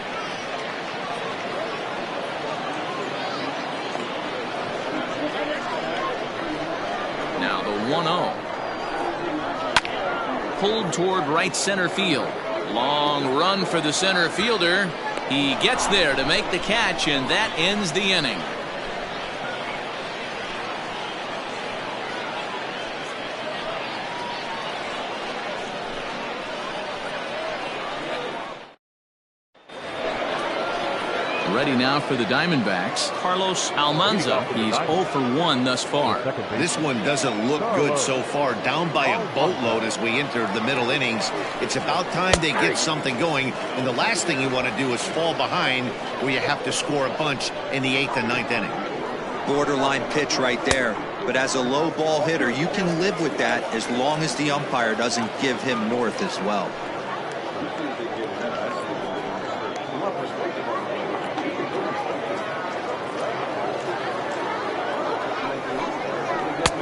Now the 1-0. Pulled toward right center field. Long run for the center fielder. He gets there to make the catch, and that ends the inning. Ready now for the Diamondbacks, Carlos Almanza. He's 0 for 1 thus far. This one doesn't look good so far. Down by a boatload as we enter the middle innings. It's about time they get something going. And the last thing you want to do is fall behind where you have to score a bunch in the 8th and 9th inning. Borderline pitch right there. But as a low ball hitter, you can live with that as long as the umpire doesn't give him north as well.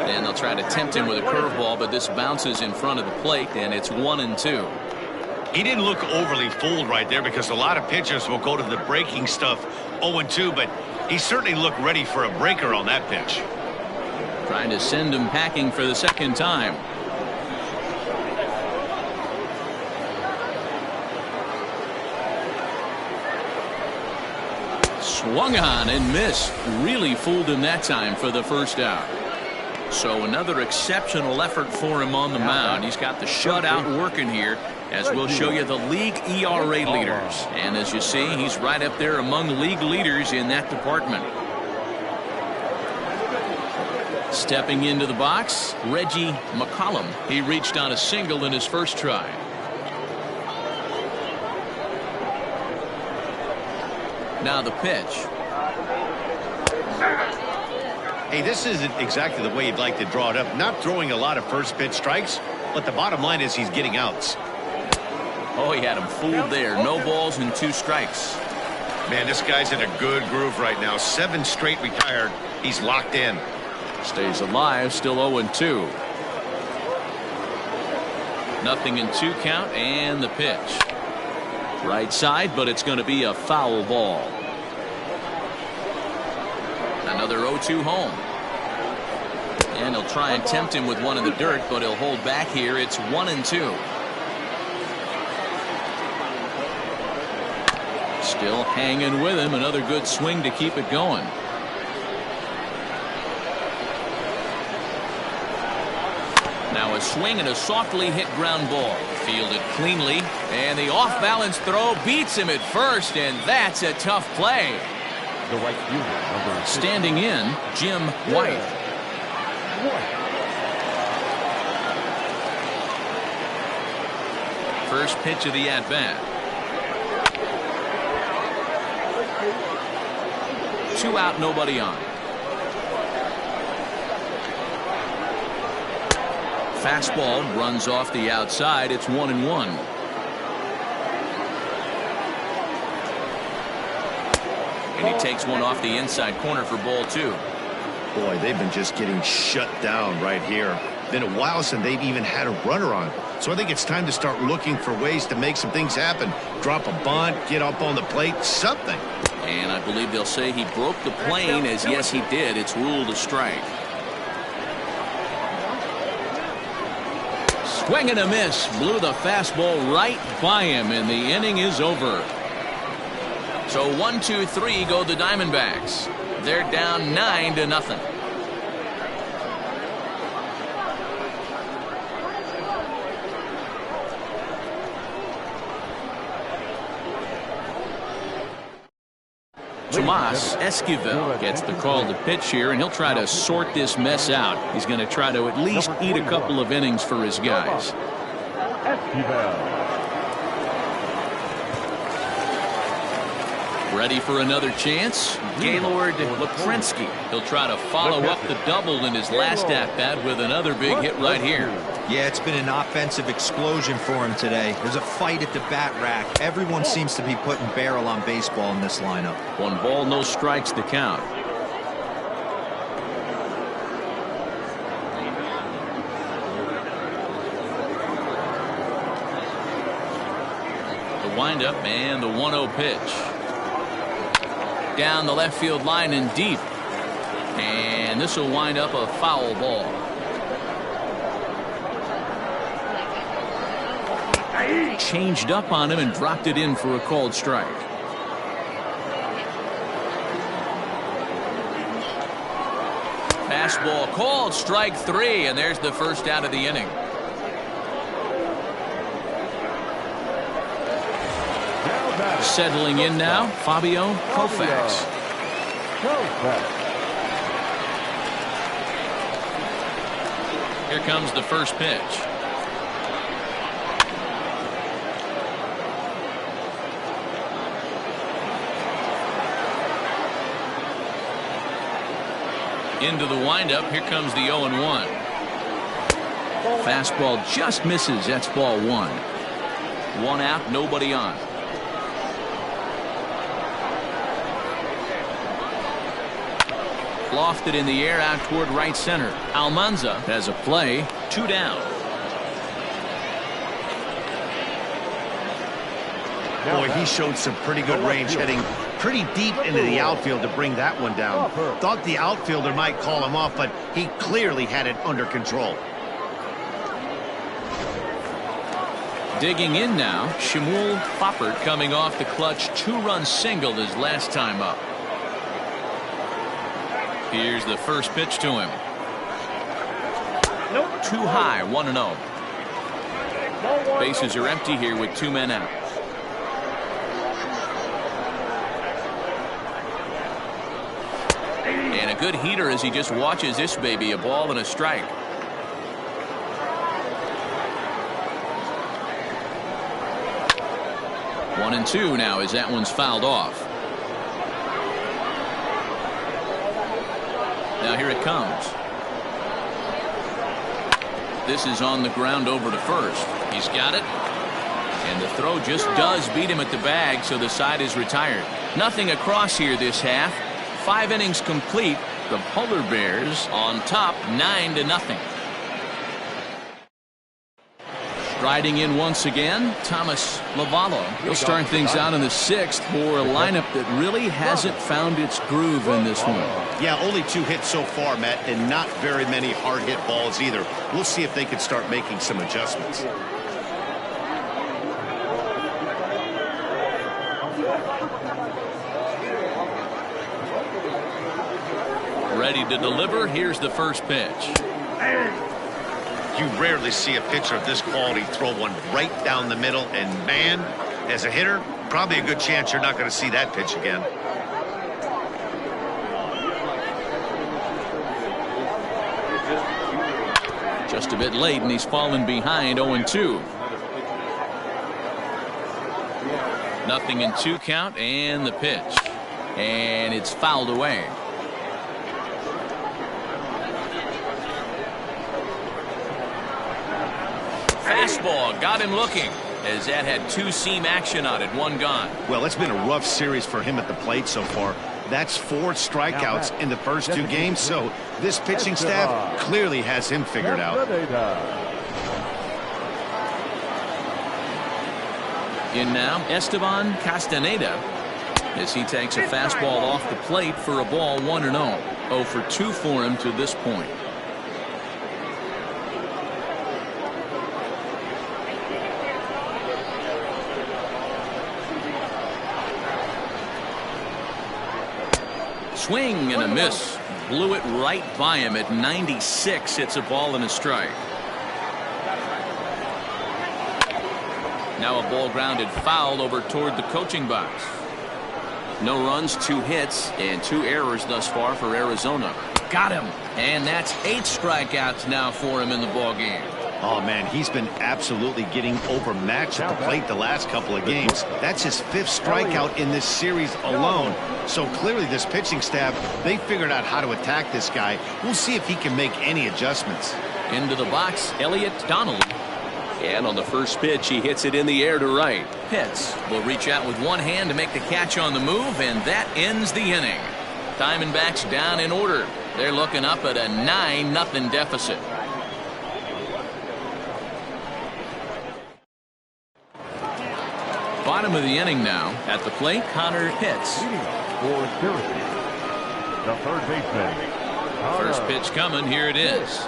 And they'll try to tempt him with a curveball, but this bounces in front of the plate, and it's 1-2. He didn't look overly fooled right there because a lot of pitchers will go to the breaking stuff 0-2, but he certainly looked ready for a breaker on that pitch. Trying to send him packing for the second time. Swung on and missed. Really fooled him that time for the first out. So another exceptional effort for him on the mound. He's got the shutout working here, as we'll show you the league ERA leaders. And as you see, he's right up there among league leaders in that department. Stepping into the box, Reggie McCollum. He reached on a single in his first try. Now the pitch. Hey, this isn't exactly the way you'd like to draw it up. Not throwing a lot of first pitch strikes, but the bottom line is he's getting outs. Oh, he had him fooled there. No balls and 2 strikes. Man, this guy's in a good groove right now. 7 straight retired. He's locked in. Stays alive, still 0-2. Nothing in 2 count, and the pitch. Right side, but it's going to be a foul ball. Another 0-2 home. And he'll try and tempt him with one in the dirt, but he'll hold back here. It's 1-2. Still hanging with him. Another good swing to keep it going. Now a swing and a softly hit ground ball. Fielded cleanly. And the off-balance throw beats him at first, and that's a tough play. The right fielder, number 6. Standing in, Jim White. First pitch of the at-bat. 2 out, nobody on. Fastball runs off the outside. It's 1-1. And he takes one off the inside corner for ball 2. Boy, they've been just getting shut down right here. Been a while since they've even had a runner on. So I think it's time to start looking for ways to make some things happen. Drop a bunt, get up on the plate, something. And I believe they'll say he broke the plane, as yes he did. It's ruled a strike. Swing and a miss. Blew the fastball right by him, and the inning is over. So 1-2-3 go the Diamondbacks. They're down 9-0. Tomas Esquivel gets the call to pitch here, and he'll try to sort this mess out. He's going to try to at least eat a couple of innings for his guys. Ready for another chance? Gaylord Leprinsky. He'll try to follow up the double in his last at-bat with another big hit right here. Yeah, it's been an offensive explosion for him today. There's a fight at the bat rack. Everyone seems to be putting barrel on baseball in this lineup. 1 ball, no strikes to count. The windup and the 1-0 pitch. Down the left field line and deep. And this will wind up a foul ball. Changed up on him and dropped it in for a called strike. Fastball called, strike 3, and there's the first out of the inning. Settling in now, Fabio Koufax. Here comes the first pitch. Into the windup. Here comes the 0-1. Fastball just misses. That's ball one. One out, nobody on. Lofted in the air out toward right center. Almanza has a play. Two down. Boy, he showed some pretty good range, heading pretty deep into the outfield to bring that one down. Thought the outfielder might call him off, but he clearly had it under control. Digging in now, Shmuel Foppert coming off the clutch two-run single his last time up. Here's the first pitch to him. Too high, 1-0. Bases are empty here with two men out. And a good heater as he just watches this baby, a ball and a strike. One and two now as that one's fouled off. Now here it comes. This is on the ground over to first. He's got it. And the throw just does beat him at the bag, so the side is retired. Nothing across here this half. 5 innings complete. The Polar Bears on top 9-0. Striding in once again, Thomas Lavallo. He'll start things out in the 6th for a lineup that really hasn't found its groove in this one. Yeah, only 2 hits so far, Matt, and not very many hard hit balls either. We'll see if they can start making some adjustments. Ready to deliver. Here's the first pitch. You rarely see a pitcher of this quality throw one right down the middle, and man, as a hitter, probably a good chance you're not going to see that pitch again. Just a bit late, and he's fallen behind 0-2. Nothing in 2 count, and the pitch. And it's fouled away. Fastball got him looking as that had 2-seam action on it, 1 gone. Well, it's been a rough series for him at the plate so far. That's 4 strikeouts in the first 2 games, so this pitching staff clearly has him figured out. In now, Esteban Castaneda as he takes a fastball off the plate for a ball 1-0. 0 for 2 for him to this point. Swing and a miss. Blew it right by him at 96. It's a ball and a strike. Now a ball grounded foul over toward the coaching box. No runs, 2 hits, and 2 errors thus far for Arizona. Got him. And that's 8 strikeouts now for him in the ball game. Oh, man, he's been absolutely getting overmatched at the plate the last couple of games. That's his 5th strikeout in this series alone. So clearly this pitching staff, they figured out how to attack this guy. We'll see if he can make any adjustments. Into the box, Elliott Donnelly. And on the first pitch, he hits it in the air to right. Pitts will reach out with one hand to make the catch on the move, and that ends the inning. Diamondbacks down in order. They're looking up at a 9-0 deficit. Bottom of the inning now. At the plate, Connor Pitts. For Syracuse, the third baseman. First pitch coming. Here it is.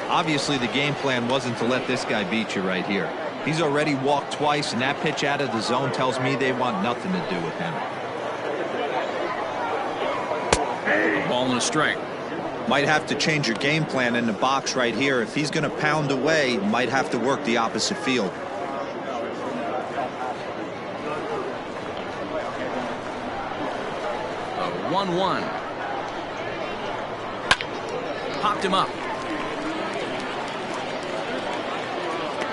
Obviously, the game plan wasn't to let this guy beat you right here. He's already walked twice, and that pitch out of the zone tells me they want nothing to do with him. Ball and a strike. Might have to change your game plan in the box right here. If he's going to pound away, might have to work the opposite field. 1-1. Popped him up.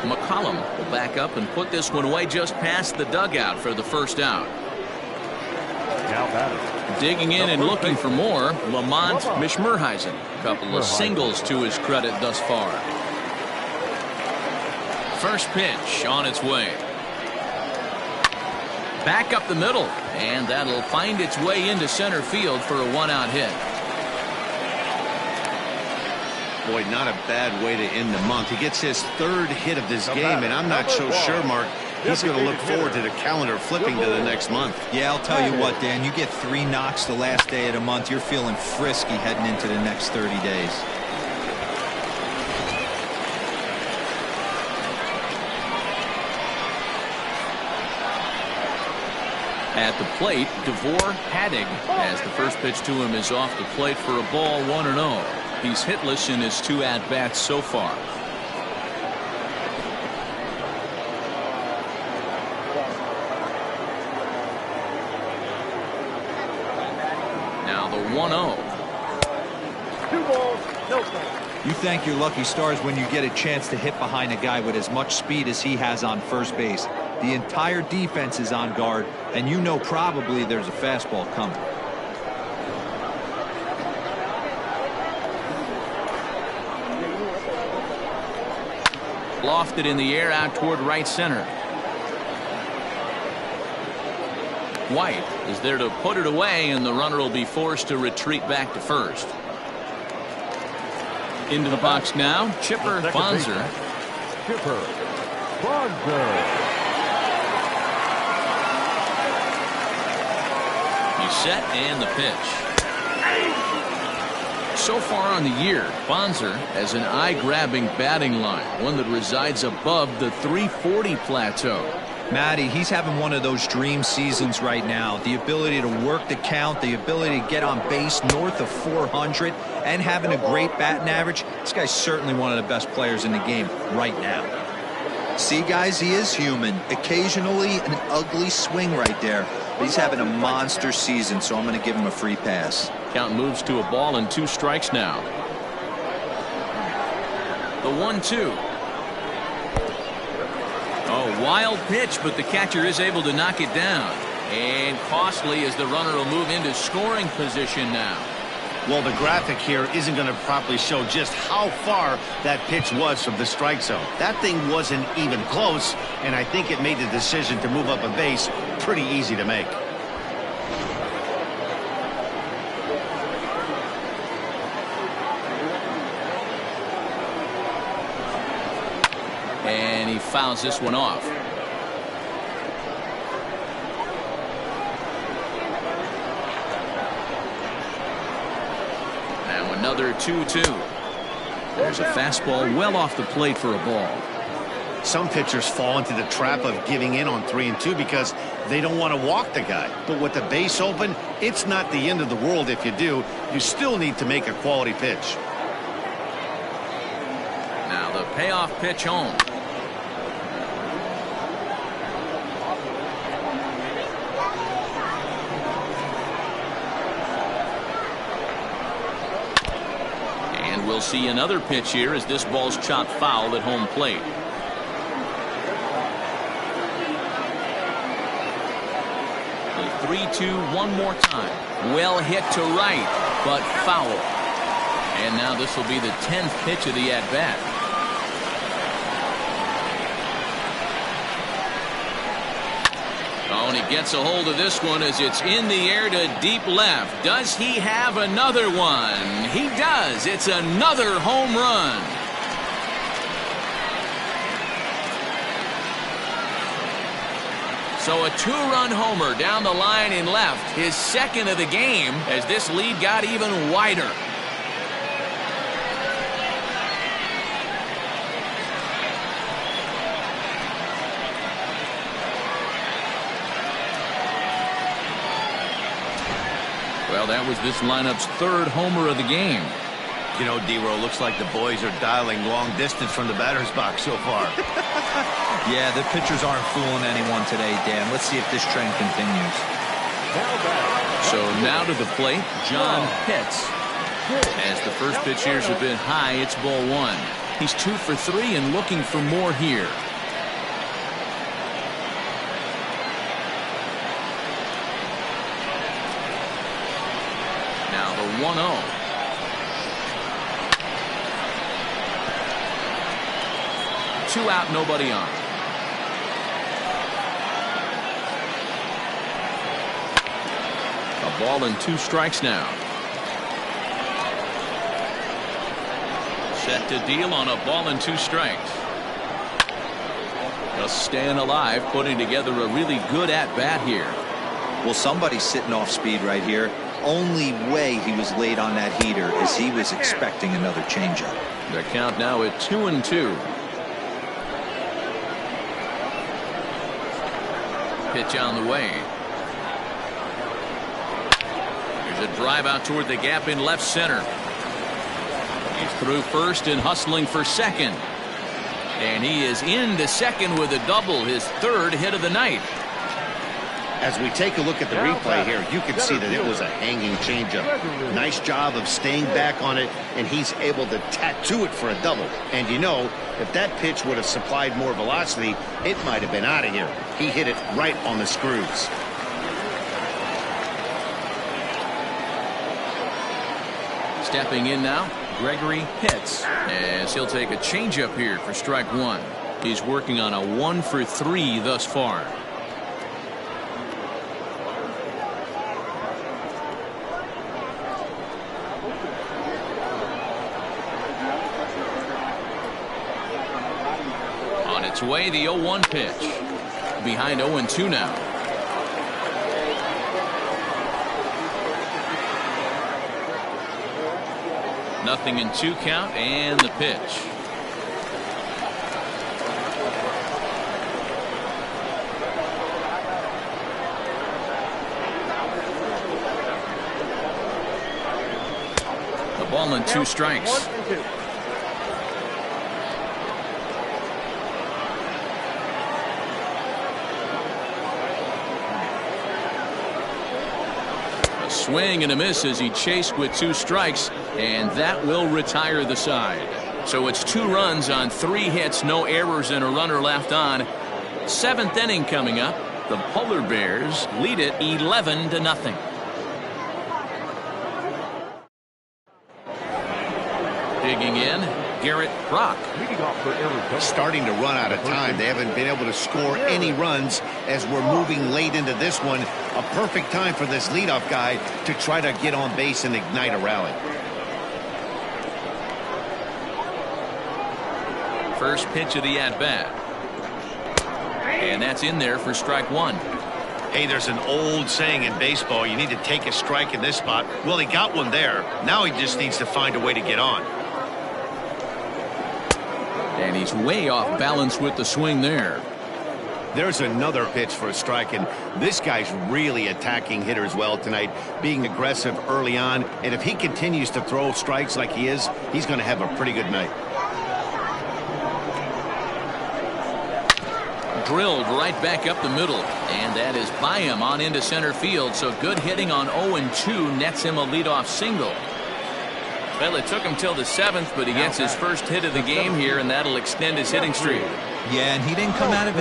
McCollum will back up and put this one away just past the dugout for the first out. Now batting. Digging in and looking for more, Lamont Mishmerheisen. A couple of singles to his credit thus far. First pitch on its way. Back up the middle, and that'll find its way into center field for a one-out hit. Boy, not a bad way to end the month. He gets his third hit of this game, and I'm not so sure, Mark, he's going to look forward to the calendar flipping to the next month. Yeah, I'll tell you what, Dan, you get 3 knocks the last day of the month, you're feeling frisky heading into the next 30 days. At the plate, DeVore Haddig, as the first pitch to him is off the plate for a ball, 1-0. He's hitless in his 2 at-bats so far. Now the 1-0. 2 balls, no strikes. You thank your lucky stars when you get a chance to hit behind a guy with as much speed as he has on first base. The entire defense is on guard, and you know probably there's a fastball coming. Lofted in the air out toward right center. White is there to put it away, and the runner will be forced to retreat back to first. Into the box now, Chipper Bonser. Chipper Bonser. He's set, and the pitch. So far on the year, Bonser has an eye-grabbing batting line, one that resides above the 340 plateau. Matty, he's having one of those dream seasons right now. The ability to work the count, the ability to get on base north of 400, and having a great batting average. This guy's certainly one of the best players in the game right now. See, guys, he is human. Occasionally an ugly swing right there. But he's having a monster season, so I'm going to give him a free pass. Count moves to a ball and 2 strikes now. The 1-2. Oh, wild pitch, but the catcher is able to knock it down. And costly as the runner will move into scoring position now. Well, the graphic here isn't going to properly show just how far that pitch was from the strike zone. That thing wasn't even close, and I think it made the decision to move up a base pretty easy to make. And he fouls this one off. Now another 2-2. There's a fastball well off the plate for a ball. Some pitchers fall into the trap of giving in on 3-2 because they don't want to walk the guy. But with the base open, it's not the end of the world if you do. You still need to make a quality pitch. Now the payoff pitch home. And we'll see another pitch here as this ball's chopped foul at home plate. The 3-2 one more time. Well hit to right, but foul. And now this will be the 10th pitch of the at-bat. Oh, and he gets a hold of this one as it's in the air to deep left. Does he have another one? He does. It's another home run. So a 2-run homer down the line in left, his second of the game, as this lead got even wider. Well, that was this lineup's 3rd homer of the game. You know, D-Row, looks like the boys are dialing long distance from the batter's box so far. Yeah, the pitchers aren't fooling anyone today, Dan. Let's see if this trend continues. So now to the plate, John Pitts. As the first pitch here's a bit high, it's ball one. He's 2 for 3 and looking for more here. Now the 1-0. Two out, nobody on. A ball and 2 strikes now. Set to deal on a ball and 2 strikes. Just staying alive, putting together a really good at-bat here. Well, somebody's sitting off speed right here. Only way he was late on that heater is he was expecting another changeup. The count now at 2-2. Pitch on the way. There's a drive out toward the gap in left center. He's through first and hustling for second. And he is into second with a double, his 3rd hit of the night. As we take a look at the replay here, you can see that it was a hanging changeup. Nice job of staying back on it, and he's able to tattoo it for a double. And you know, if that pitch would have supplied more velocity, it might have been out of here. He hit it right on the screws. Stepping in now, Gregory Pitts, as he'll take a changeup here for strike 1. He's working on a 1 for 3 thus far. On its way, the 0-1 pitch. Behind 0-2 now. Nothing in 2 count, and the pitch. The ball and 2 strikes. 1-2. Swing and a miss as he chased with 2 strikes, and that will retire the side. So it's 2 runs on 3 hits, no errors, and a runner left on. 7th inning coming up. The Polar Bears lead it 11-0. Digging in, Garrett Brock. Starting to run out of time. They haven't been able to score any runs as we're moving late into this one. A perfect time for this leadoff guy to try to get on base and ignite a rally. First pitch of the at-bat. And that's in there for strike 1. Hey, there's an old saying in baseball, you need to take a strike in this spot. Well, he got one there. Now he just needs to find a way to get on. And he's way off balance with the swing there. There's another pitch for a strike, and this guy's really attacking hitters well tonight, being aggressive early on. And if he continues to throw strikes like he is, he's going to have a pretty good night. Drilled right back up the middle, and that is by him on into center field. So good hitting on 0-2 nets him a leadoff single. Well, it took him till the 7th, but he gets his first hit of the game here, and that'll extend his hitting streak. Yeah, and he didn't come out of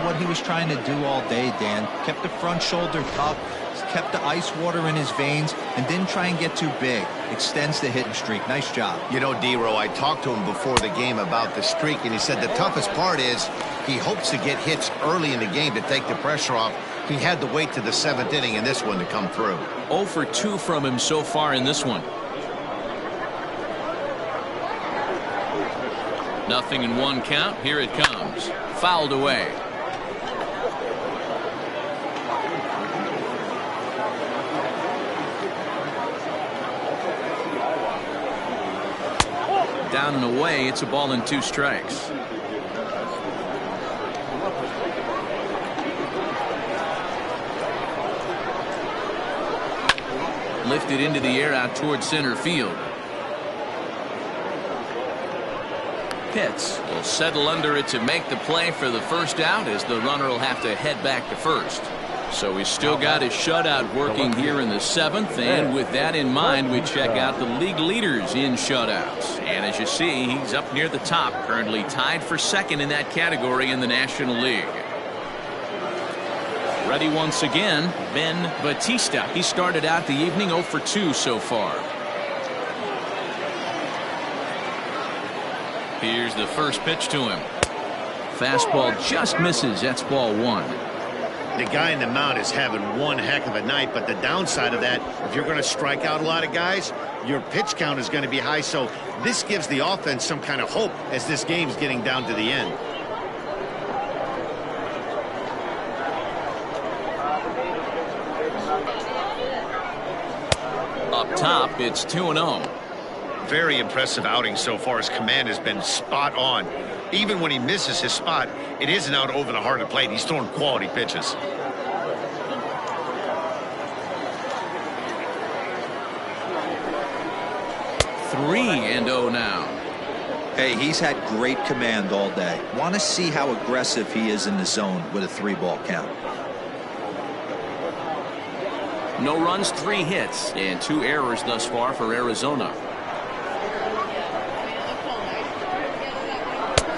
what he was trying to do all day, Dan. Kept the front shoulder up, kept the ice water in his veins, and didn't try and get too big. Extends the hitting streak. Nice job. You know, D-Row, I talked to him before the game about the streak, and he said the toughest part is he hopes to get hits early in the game to take the pressure off. He had to wait to the 7th inning in this one to come through. 0 for 2 from him so far in this one. Nothing in 1 count. Here it comes. Fouled away. Down and away. It's a ball and 2 strikes. Lifted into the air out toward center field. Pitts will settle under it to make the play for the first out, as the runner will have to head back to first. So he's still got his shutout working here in the 7th, and with that in mind, we check out the league leaders in shutouts. And as you see, he's up near the top, currently tied for 2nd in that category in the National League. Ready once again, Ben Batista. He started out the evening 0 for 2 so far. Here's the first pitch to him. Fastball just misses. That's ball 1. The guy in the mound is having one heck of a night, but the downside of that, if you're going to strike out a lot of guys, your pitch count is going to be high. So this gives the offense some kind of hope as this game's getting down to the end. Up top, it's 2-0. Very impressive outing so far. His command has been spot on. Even when he misses his spot, it isn't out over the heart of the plate. He's throwing quality pitches. Three and 0 now. Hey, he's had great command all day. Want to see how aggressive he is in the zone with a 3-ball count. No runs, 3 hits, and 2 errors thus far for Arizona.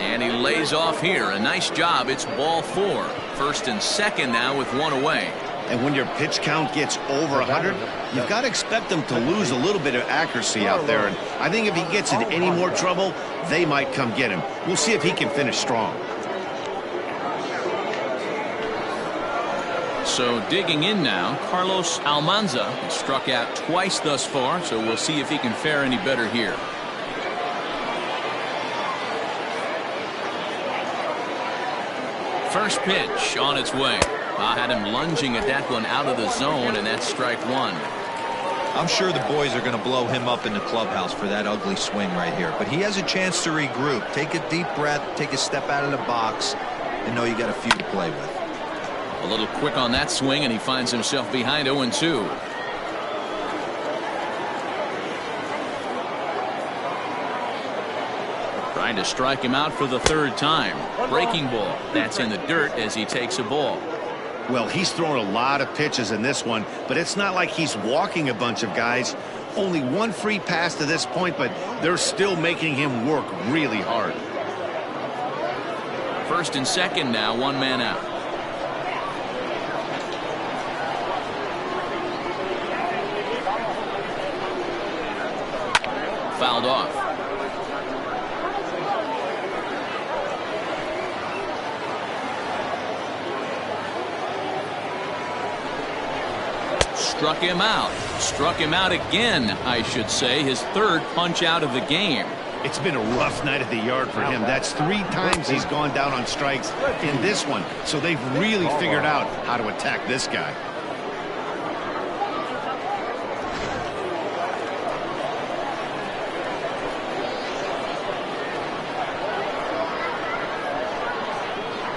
And he lays off here. A nice job. It's ball 4. 1st and 2nd now with 1 away. And when your pitch count gets over 100, you've got to expect them to lose a little bit of accuracy out there. And I think if he gets in any more trouble, they might come get him. We'll see if he can finish strong. So digging in now, Carlos Almanza has struck out twice thus far, so we'll see if he can fare any better here. First pitch on its way. I had him lunging at that one out of the zone, and that's strike 1. I'm sure the boys are going to blow him up in the clubhouse for that ugly swing right here, but he has a chance to regroup. Take a deep breath, take a step out of the box, and know you got a few to play with. A little quick on that swing, and he finds himself behind 0-2. Trying to strike him out for the 3rd time. Breaking ball. That's in the dirt as he takes a ball. Well, he's thrown a lot of pitches in this one, but it's not like he's walking a bunch of guys. Only 1 free pass to this point, but they're still making him work really hard. 1st and 2nd now, 1 man out. Fouled off. Struck him out. Struck him out again, I should say. His 3rd punch out of the game. It's been a rough night at the yard for him. That's 3 times he's gone down on strikes in this one. So they've really figured out how to attack this guy.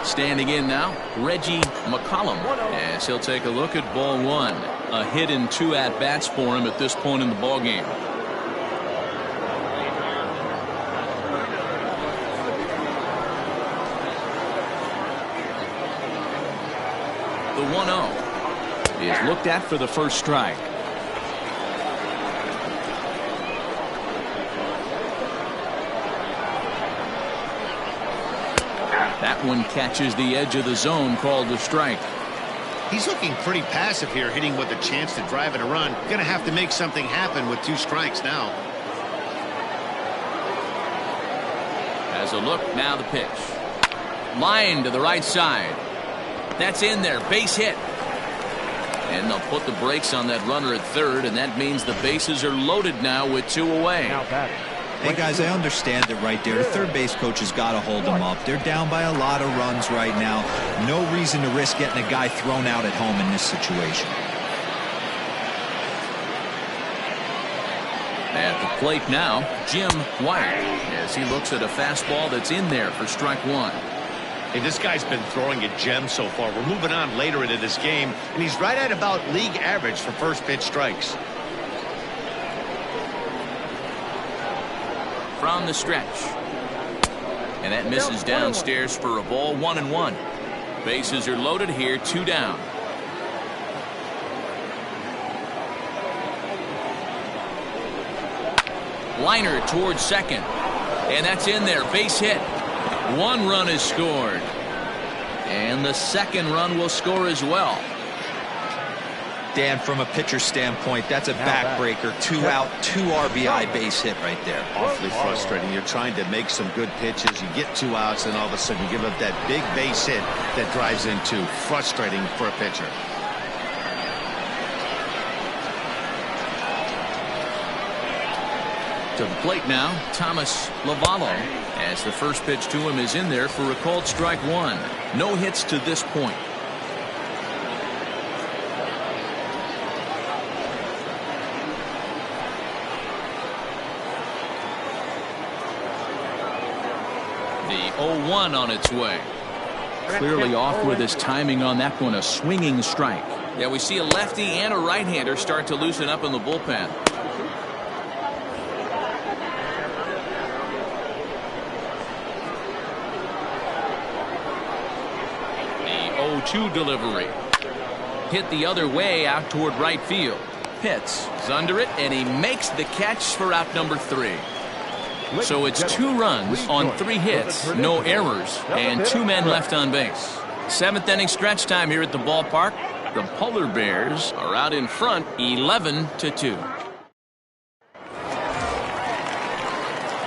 Standing in now, Reggie McCollum, as he'll take a look at ball 1. A hit and 2 at-bats for him at this point in the ballgame. The 1-0 is looked at for the first strike. That one catches the edge of the zone, called a strike. He's looking pretty passive here, hitting with a chance to drive it a run. Going to have to make something happen with 2 strikes now. As a look, now the pitch. Line to the right side. That's in there. Base hit. And they'll put the brakes on that runner at 3rd, and that means the bases are loaded now with 2 away. Now batting. Hey, guys, I understand it right there. The 3rd base coach has got to hold them up. They're down by a lot of runs right now. No reason to risk getting a guy thrown out at home in this situation. At the plate now, Jim White, as he looks at a fastball that's in there for strike 1. Hey, this guy's been throwing a gem so far. We're moving on later into this game, and he's right at about league average for first pitch strikes. From the stretch. And that misses downstairs for a ball, 1-1. Bases are loaded here, 2 down. Liner towards second. And that's in there. Base hit. 1 run is scored. And the second run will score as well. Dan, from a pitcher standpoint, that's a backbreaker. 2 out, 2 RBI base hit right there. Awfully frustrating. You're trying to make some good pitches. You get 2 outs, and all of a sudden you give up that big base hit that drives in 2. Frustrating for a pitcher. To the plate now, Thomas Lavallo, as the first pitch to him is in there for a called strike 1. No hits to this point. The 0-1 on its way. Clearly off with his timing on that one, a swinging strike. Yeah, we see a lefty and a right-hander start to loosen up in the bullpen. The 0-2 delivery. Hit the other way out toward right field. Pitts is under it, and he makes the catch for out number 3. So it's 2 runs on 3 hits, no errors, and 2 men left on base. 7th inning stretch time here at the ballpark. The Polar Bears are out in front, 11-2.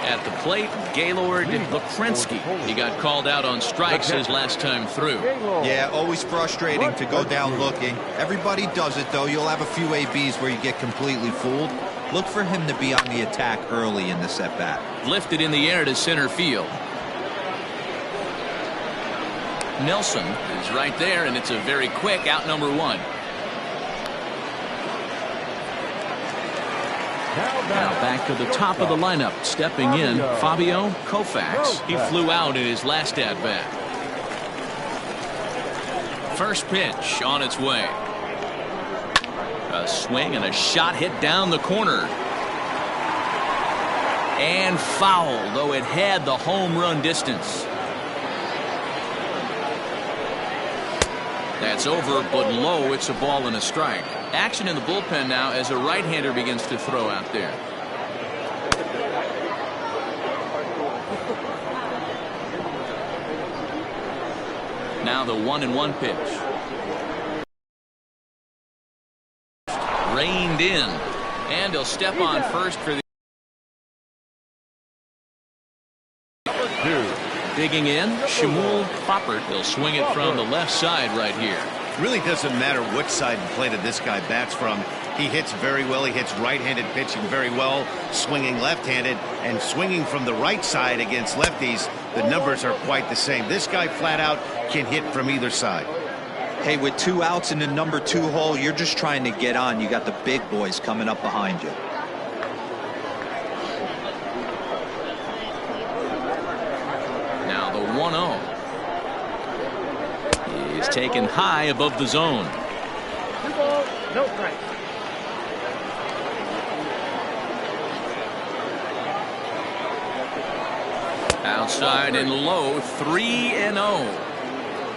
At the plate, Gaylord Lukrinsky. He got called out on strikes his last time through. Yeah, always frustrating to go down looking. Everybody does it, though. You'll have a few ABs where you get completely fooled. Look for him to be on the attack early in this at-bat. Lifted in the air to center field. Nelson is right there, and it's a very quick out number 1. Now back to the top of the lineup. Stepping in, Fabio Koufax. He flew out in his last at-bat. First pitch on its way. A swing and a shot hit down the corner. And foul, though it had the home run distance. That's over, but low. It's a ball and a strike. Action in the bullpen now as a right-hander begins to throw out there. Now the 1-1 pitch. Reined in, and he'll step on first for the digging in. Shmuel Poppert. He'll swing it from the left side right here. Really doesn't matter which side of the plate this guy bats from. He hits very well. He hits right-handed pitching very well, swinging left-handed, and swinging from the right side against lefties. The numbers are quite the same. This guy flat out can hit from either side. Hey, with 2 outs in the number 2 hole, you're just trying to get on. You got the big boys coming up behind you. Now the 1-0 is taken high above the zone. 2 balls, no strikes. Outside and low, 3-0.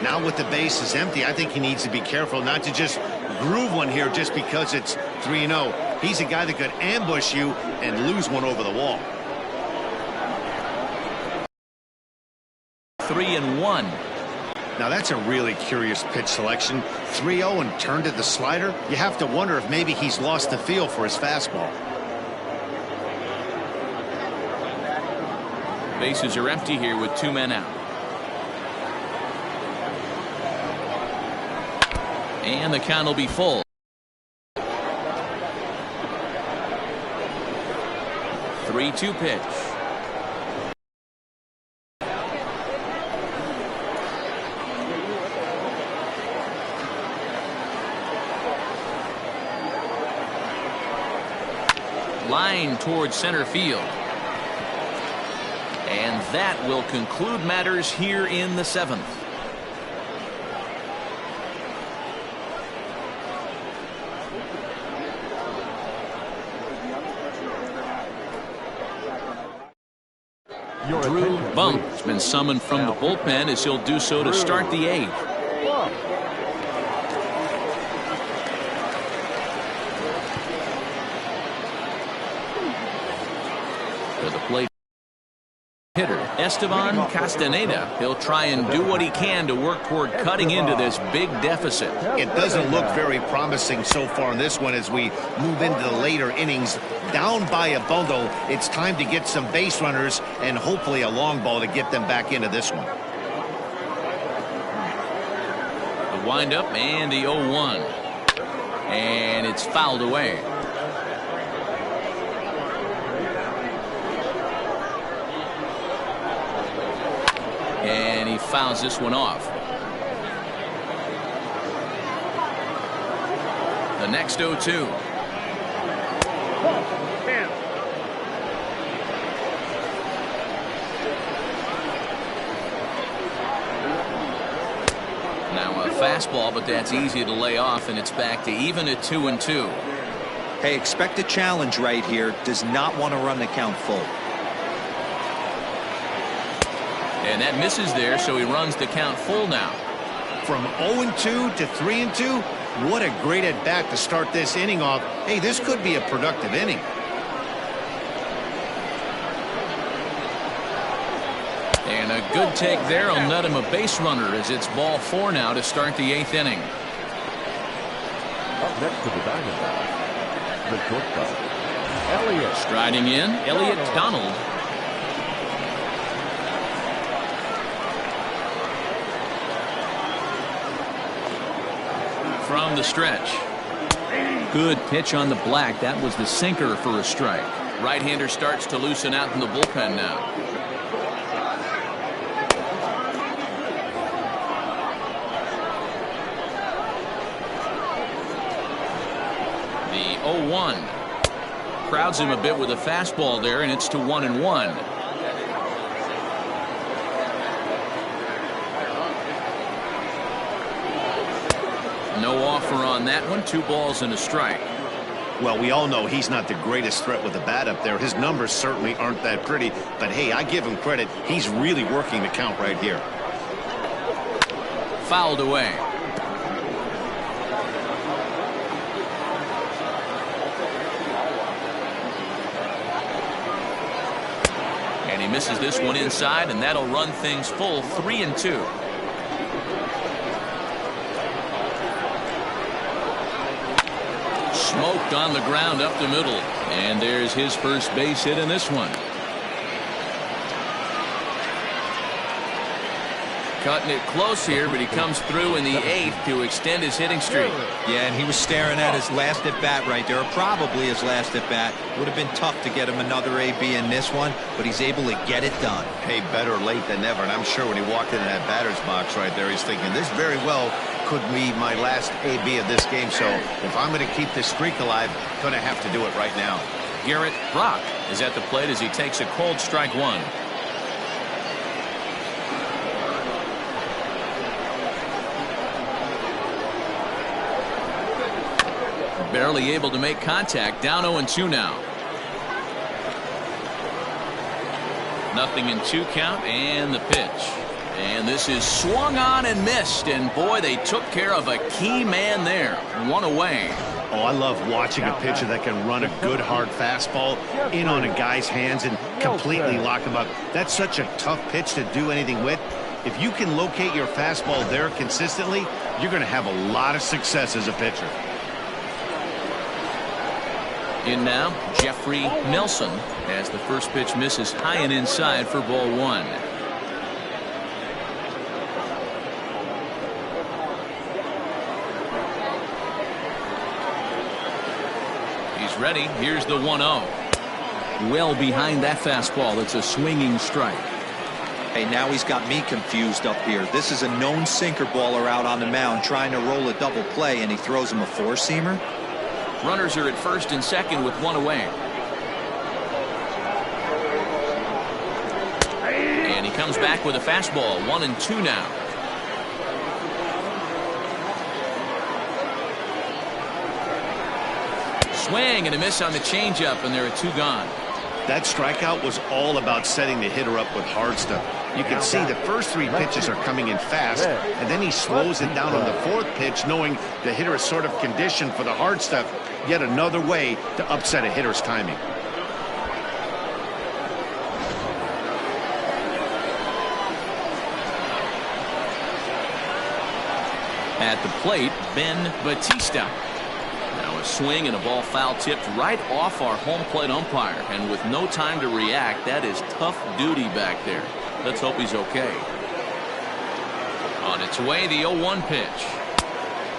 Now with the bases empty, I think he needs to be careful not to just groove one here just because it's 3-0. He's a guy that could ambush you and lose one over the wall. 3-1. Now that's a really curious pitch selection. 3-0 and turned to the slider. You have to wonder if maybe he's lost the feel for his fastball. Bases are empty here with 2 men out. And the count will be full. 3-2 pitch. Line towards center field. And that will conclude matters here in the 7th. Drew Bump has been summoned from the bullpen as he'll do so to start the 8th. To the plate hitter Esteban Castaneda. He'll try and do what he can to work toward cutting into this big deficit. It doesn't look very promising so far in this one as we move into the later innings. Down by a bundle, it's time to get some base runners and hopefully a long ball to get them back into this one. The windup and the 0-1. And it's fouled away. And he fouls this one off. The next 0-2. Now a fastball, but that's easy to lay off, and it's back to even at 2-2. Hey, expect a challenge right here. Does not want to run the count full. And that misses there, so he runs the count full now. From 0-2 to 3-2, what a great at bat to start this inning off. Hey, this could be a productive inning. And a good take there will net him a base runner as it's ball 4 now to start the 8th inning. Up next to the Diamondbacks, the shortstop, Elliott. Striding in, Elliott Donald. From the stretch. Good pitch on the black. That was the sinker for a strike. Right-hander starts to loosen out in the bullpen now. The 0-1. Crowds him a bit with a fastball there, and it's to 1-1. No offer on that one. 2 balls and a strike. Well, we all know he's not the greatest threat with the bat up there. His numbers certainly aren't that pretty. But, hey, I give him credit. He's really working the count right here. Fouled away. And he misses this one inside, and that'll run things full 3-2. Smoked on the ground up the middle. And there's his first base hit in this one. Cutting it close here, but he comes through in the 8th to extend his hitting streak. Yeah, and he was staring at his last at bat right there, or probably his last at bat. Would have been tough to get him another AB in this one, but he's able to get it done. Hey, better late than never. And I'm sure when he walked into that batter's box right there, he's thinking this very well could be my last AB of this game. So if I'm going to keep this streak alive, going to have to do it right now. Garrett Brock is at the plate as he takes a cold strike 1. Barely able to make contact. Down 0-2 now. 0-2 count, and the pitch. And this is swung on and missed. And boy, they took care of a key man there. 1 away. Oh, I love watching a pitcher that can run a good hard fastball in on a guy's hands and completely lock him up. That's such a tough pitch to do anything with. If you can locate your fastball there consistently, you're going to have a lot of success as a pitcher. In now, Jeffrey Nelson as the first pitch misses high and inside for ball 1. He's ready. Here's the 1-0. Well behind that fastball. It's a swinging strike. Hey, now he's got me confused up here. This is a known sinker baller out on the mound trying to roll a double play, and he throws him a 4-seamer. Runners are at first and second with 1 away. And he comes back with a fastball. 1-2 now. Swing and a miss on the changeup, and there are 2 gone. That strikeout was all about setting the hitter up with hard stuff. You can see the first 3 pitches are coming in fast, and then he slows it down on the 4th pitch, knowing the hitter is sort of conditioned for the hard stuff. Yet another way to upset a hitter's timing. At the plate, Ben Batista. Now a swing and a ball foul tipped right off our home plate umpire, and with no time to react, that is tough duty back there. Let's hope he's okay. On its way, the 0-1 pitch.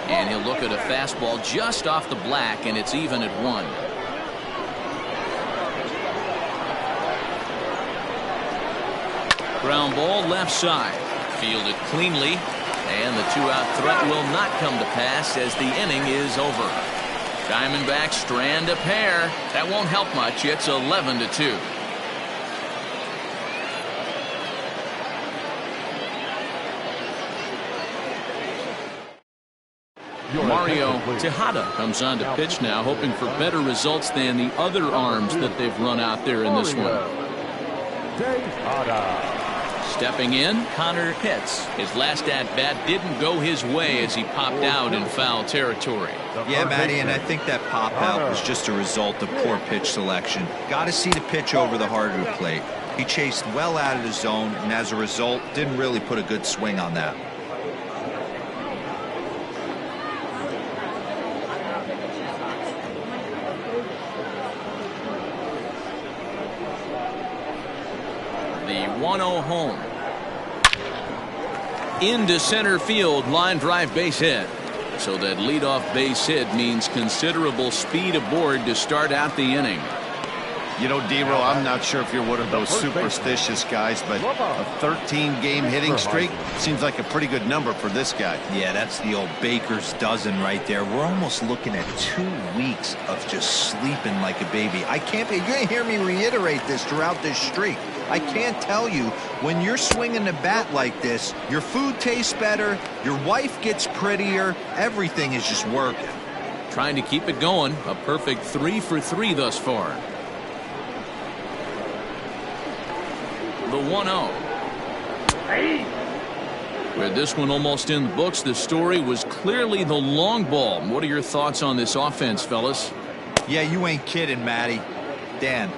And he'll look at a fastball just off the black, and it's even at 1. Ground ball left side. Fielded cleanly. And the 2-out threat will not come to pass as the inning is over. Diamondbacks strand a pair. That won't help much. It's 11-2. Mario Tejada comes on to pitch now, hoping for better results than the other arms that they've run out there in this one. Stepping in, Connor Pitts. His last at-bat didn't go his way as he popped out in foul territory. Yeah, Matty, and I think that pop-out was just a result of poor pitch selection. Got to see the pitch over the hardwood plate. He chased well out of the zone, and as a result, didn't really put a good swing on that. The 1-0 home. Into center field, line drive base hit. So that leadoff base hit means considerable speed aboard to start out the inning. You know, D-Row, I'm not sure if you're one of those superstitious guys, but a 13-game hitting streak seems like a pretty good number for this guy. Yeah, that's the old baker's dozen right there. We're almost looking at 2 weeks of just sleeping like a baby. I can't be, you're going to hear me reiterate this throughout this streak. I can't tell you, when you're swinging the bat like this, your food tastes better, your wife gets prettier, everything is just working. Trying to keep it going. A perfect 3 for 3 thus far. The 1-0. With this one almost in the books, the story was clearly the long ball. What are your thoughts on this offense, fellas? Yeah, you ain't kidding, Matty. Dan,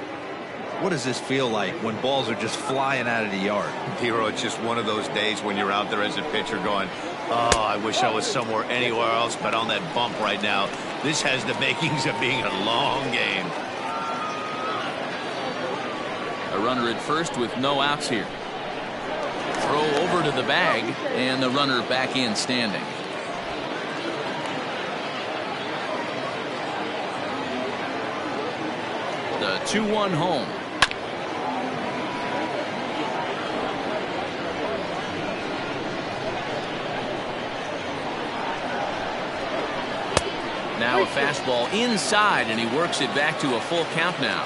what does this feel like when balls are just flying out of the yard? Hero, it's just one of those days when you're out there as a pitcher going, oh, I wish I was somewhere anywhere else but on that bump right now. This has the makings of being a long game. A runner at first with no outs here. Throw over to the bag, and the runner back in standing. The 2-1 home. Now a fastball inside, and he works it back to a full count now.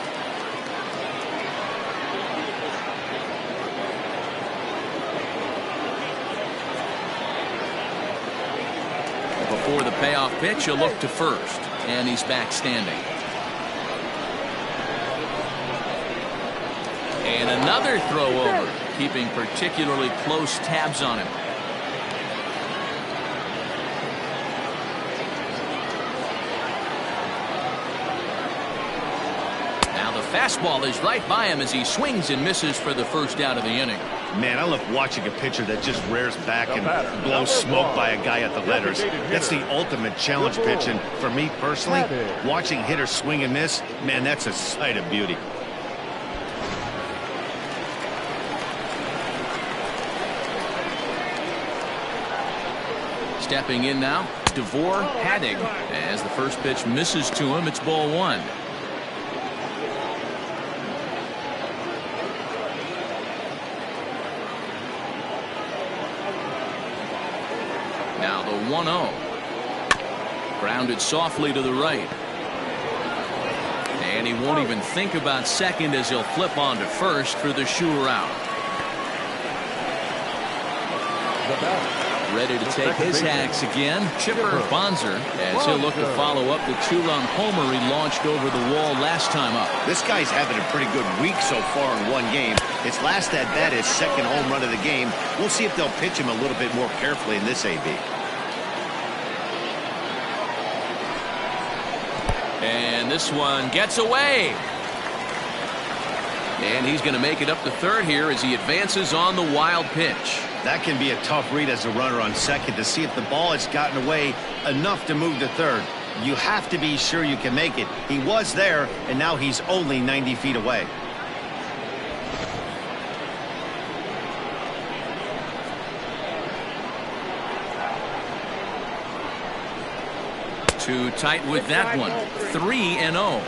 Before the payoff pitch, he'll look to first, and he's back standing. And another throw over, keeping particularly close tabs on him. Now the fastball is right by him as he swings and misses for the first out of the inning. Man, I love watching a pitcher that just rears back and blows smoke by a guy at the letters. That's the ultimate challenge pitch, and for me personally, watching hitters swing and miss, man, that's a sight of beauty. Stepping in now, Devore Haddig. As the first pitch misses to him, it's ball 1. Now the 1-0. Grounded softly to the right. And he won't even think about second as he'll flip on to first for the sure out. Ready to take his hacks again. Chipper Bonzer, as he'll look to follow up the 2-run homer he launched over the wall last time up. This guy's having a pretty good week so far in one game. His last at bat, his second home run of the game. We'll see if they'll pitch him a little bit more carefully in this AB. And this one gets away. And he's going to make it up to third here as he advances on the wild pitch. That can be a tough read as a runner on second to see if the ball has gotten away enough to move to third. You have to be sure you can make it. He was there, and now he's only 90 feet away. Too tight with that one. 3-0.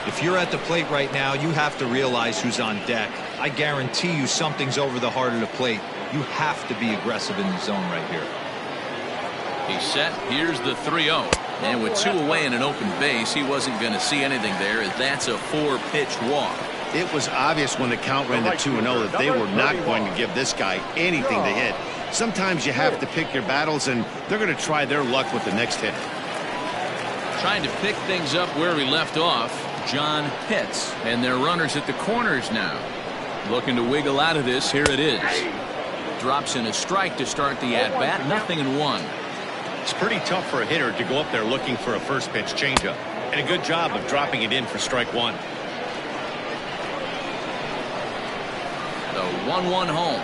If you're at the plate right now, you have to realize who's on deck. I guarantee you something's over the heart of the plate. You have to be aggressive in the zone right here. He's set. Here's the 3-0. And with 2 away and an open base, he wasn't going to see anything there, as that's a 4-pitch walk. It was obvious when the count ran to 2-0 that they were not going to give this guy anything to hit. Sometimes you have to pick your battles, and they're going to try their luck with the next hitter. Trying to pick things up where he left off, John Pitts. And their runners at the corners now. Looking to wiggle out of this. Here it is. Drops in a strike to start the at-bat. 0-1. It's pretty tough for a hitter to go up there looking for a first pitch changeup. And a good job of dropping it in for strike one. The 1-1 home.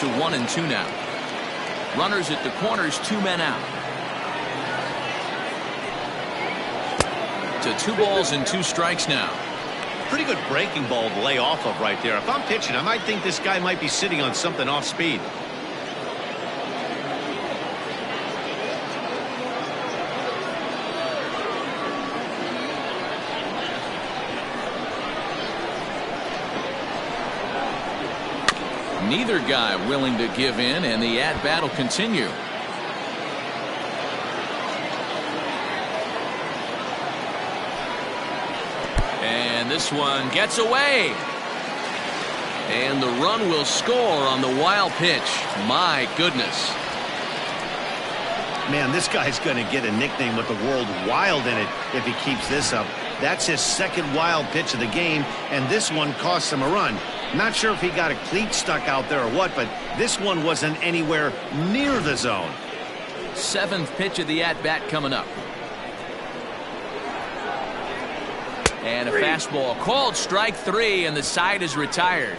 To 1-2 now. Runners at the corners, 2 men out. To 2 balls and 2 strikes now. Pretty good breaking ball to lay off of right there. If I'm pitching, I might think this guy might be sitting on something off speed. Neither guy willing to give in, and the at-bat will continue. And this one gets away. And the run will score on the wild pitch. My goodness. Man, this guy's going to get a nickname with the word wild in it if he keeps this up. That's his second wild pitch of the game, and this one cost him a run. Not sure if he got a cleat stuck out there or what, but this one wasn't anywhere near the zone. 7th pitch of the at-bat coming up. And a fastball called strike 3, and the side is retired.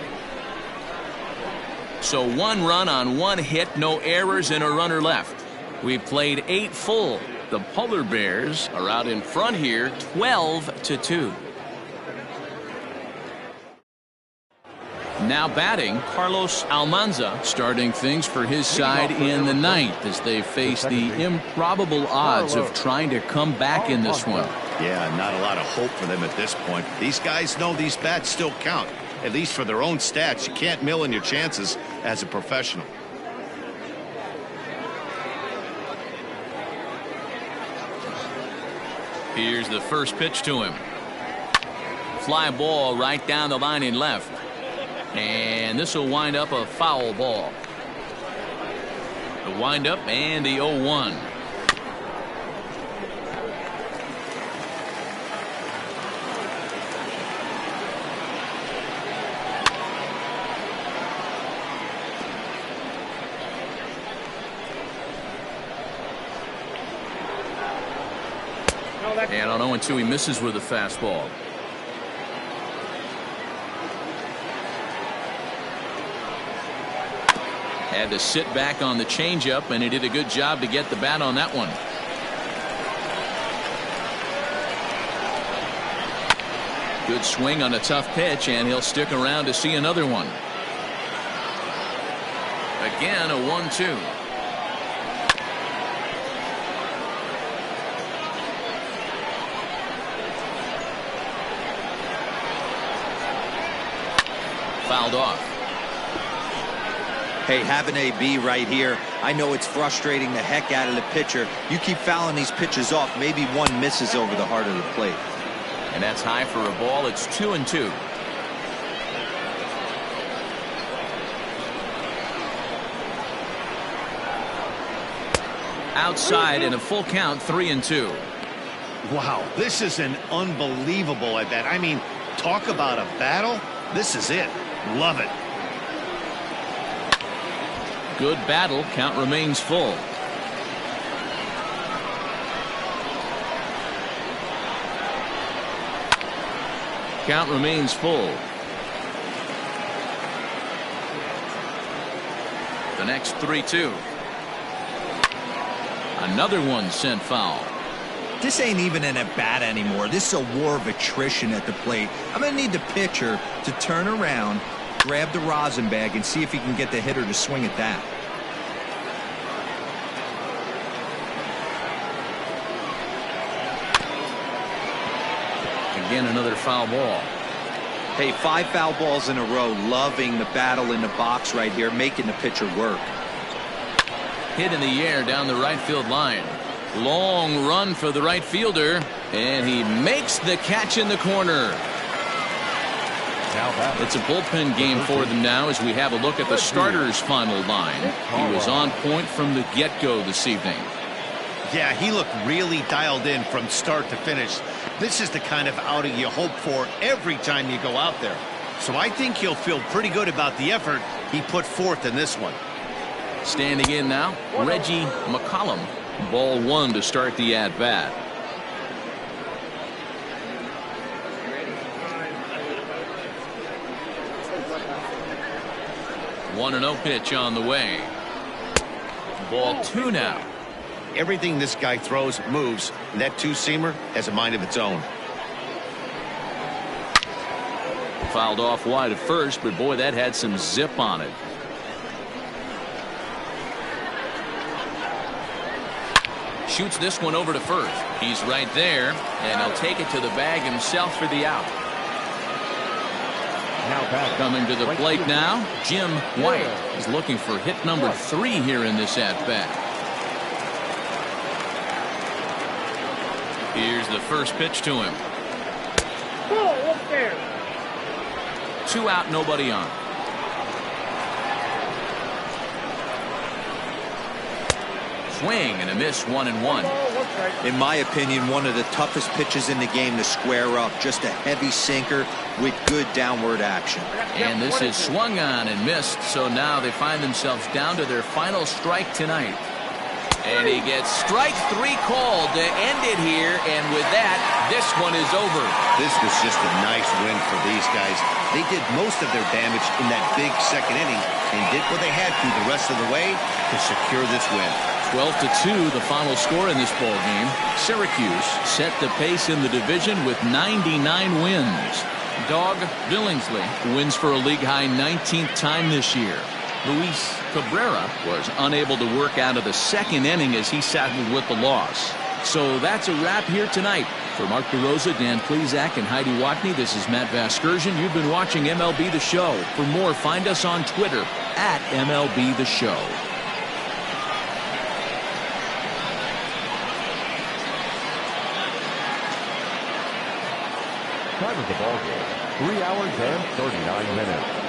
So 1 run on 1 hit, no errors, and a runner left. We've played 8 full. The Polar Bears are out in front here, 12-2. Now batting, Carlos Almanza, starting things for his side in the 9th as they face the improbable odds of trying to come back in this one. Yeah, not a lot of hope for them at this point. These guys know these bats still count, at least for their own stats. You can't mill in your chances as a professional. Here's the first pitch to him. Fly ball right down the line in left. And this will wind up a foul ball. The windup and the 0-1. And on 0-2 he misses with a fastball. Had to sit back on the changeup, and he did a good job to get the bat on that one. Good swing on a tough pitch, and he'll stick around to see another one. Again, a 1-2. Fouled off. Hey, have an AB right here. I know it's frustrating the heck out of the pitcher. You keep fouling these pitches off, maybe one misses over the heart of the plate. And that's high for a ball. It's 2-2. Outside in a full count, 3-2. Wow, this is an unbelievable at bat. I mean, talk about a battle. This is it. Love it. Good battle. Count remains full. Count remains full. The next 3-2. Another one sent foul. This ain't even an at-bat anymore. This is a war of attrition at the plate. I'm going to need the pitcher to turn around, grab the rosin bag, and see if he can get the hitter to swing at that. Again, another foul ball. Hey, 5 foul balls in a row. Loving the battle in the box right here, making the pitcher work. Hit in the air down the right field line. Long run for the right fielder, and he makes the catch in the corner. It's a bullpen game for them now as we have a look at the starters' final line. He was on point from the get-go this evening. Yeah, he looked really dialed in from start to finish. This is the kind of outing you hope for every time you go out there. So I think he'll feel pretty good about the effort he put forth in this one. Standing in now, Reggie McCollum. Ball 1 to start the at-bat. One 1-0 pitch on the way. Ball 2 now. Everything this guy throws moves, and that two-seamer has a mind of its own. Fouled off wide at first, but boy, that had some zip on it. Shoots this one over to first. He's right there, and he'll take it to the bag himself for the out. Coming to the plate now, Jim White is looking for hit number 3 here in this at-bat. Here's the first pitch to him. 2 out, nobody on. Swing and a miss, 1-1. In my opinion, one of the toughest pitches in the game to square up. Just a heavy sinker with good downward action. And this is swung on and missed, so now they find themselves down to their final strike tonight. And he gets strike 3 called to end it here, and with that, this one is over. This was just a nice win for these guys. They did most of their damage in that big second inning and did what they had to the rest of the way to secure this win. 12-2 the final score in this ball game. Syracuse set the pace in the division with 99 wins. Dog Billingsley wins for a league-high 19th time this year. Luis Cabrera was unable to work out of the second inning as he saddled with the loss. So that's a wrap here tonight. For Mark DeRosa, Dan Plesac, and Heidi Watney, this is Matt Vasgersian. You've been watching MLB The Show. For more, find us on Twitter at MLB The Show. Time of the ball game, 3 hours and 39 minutes.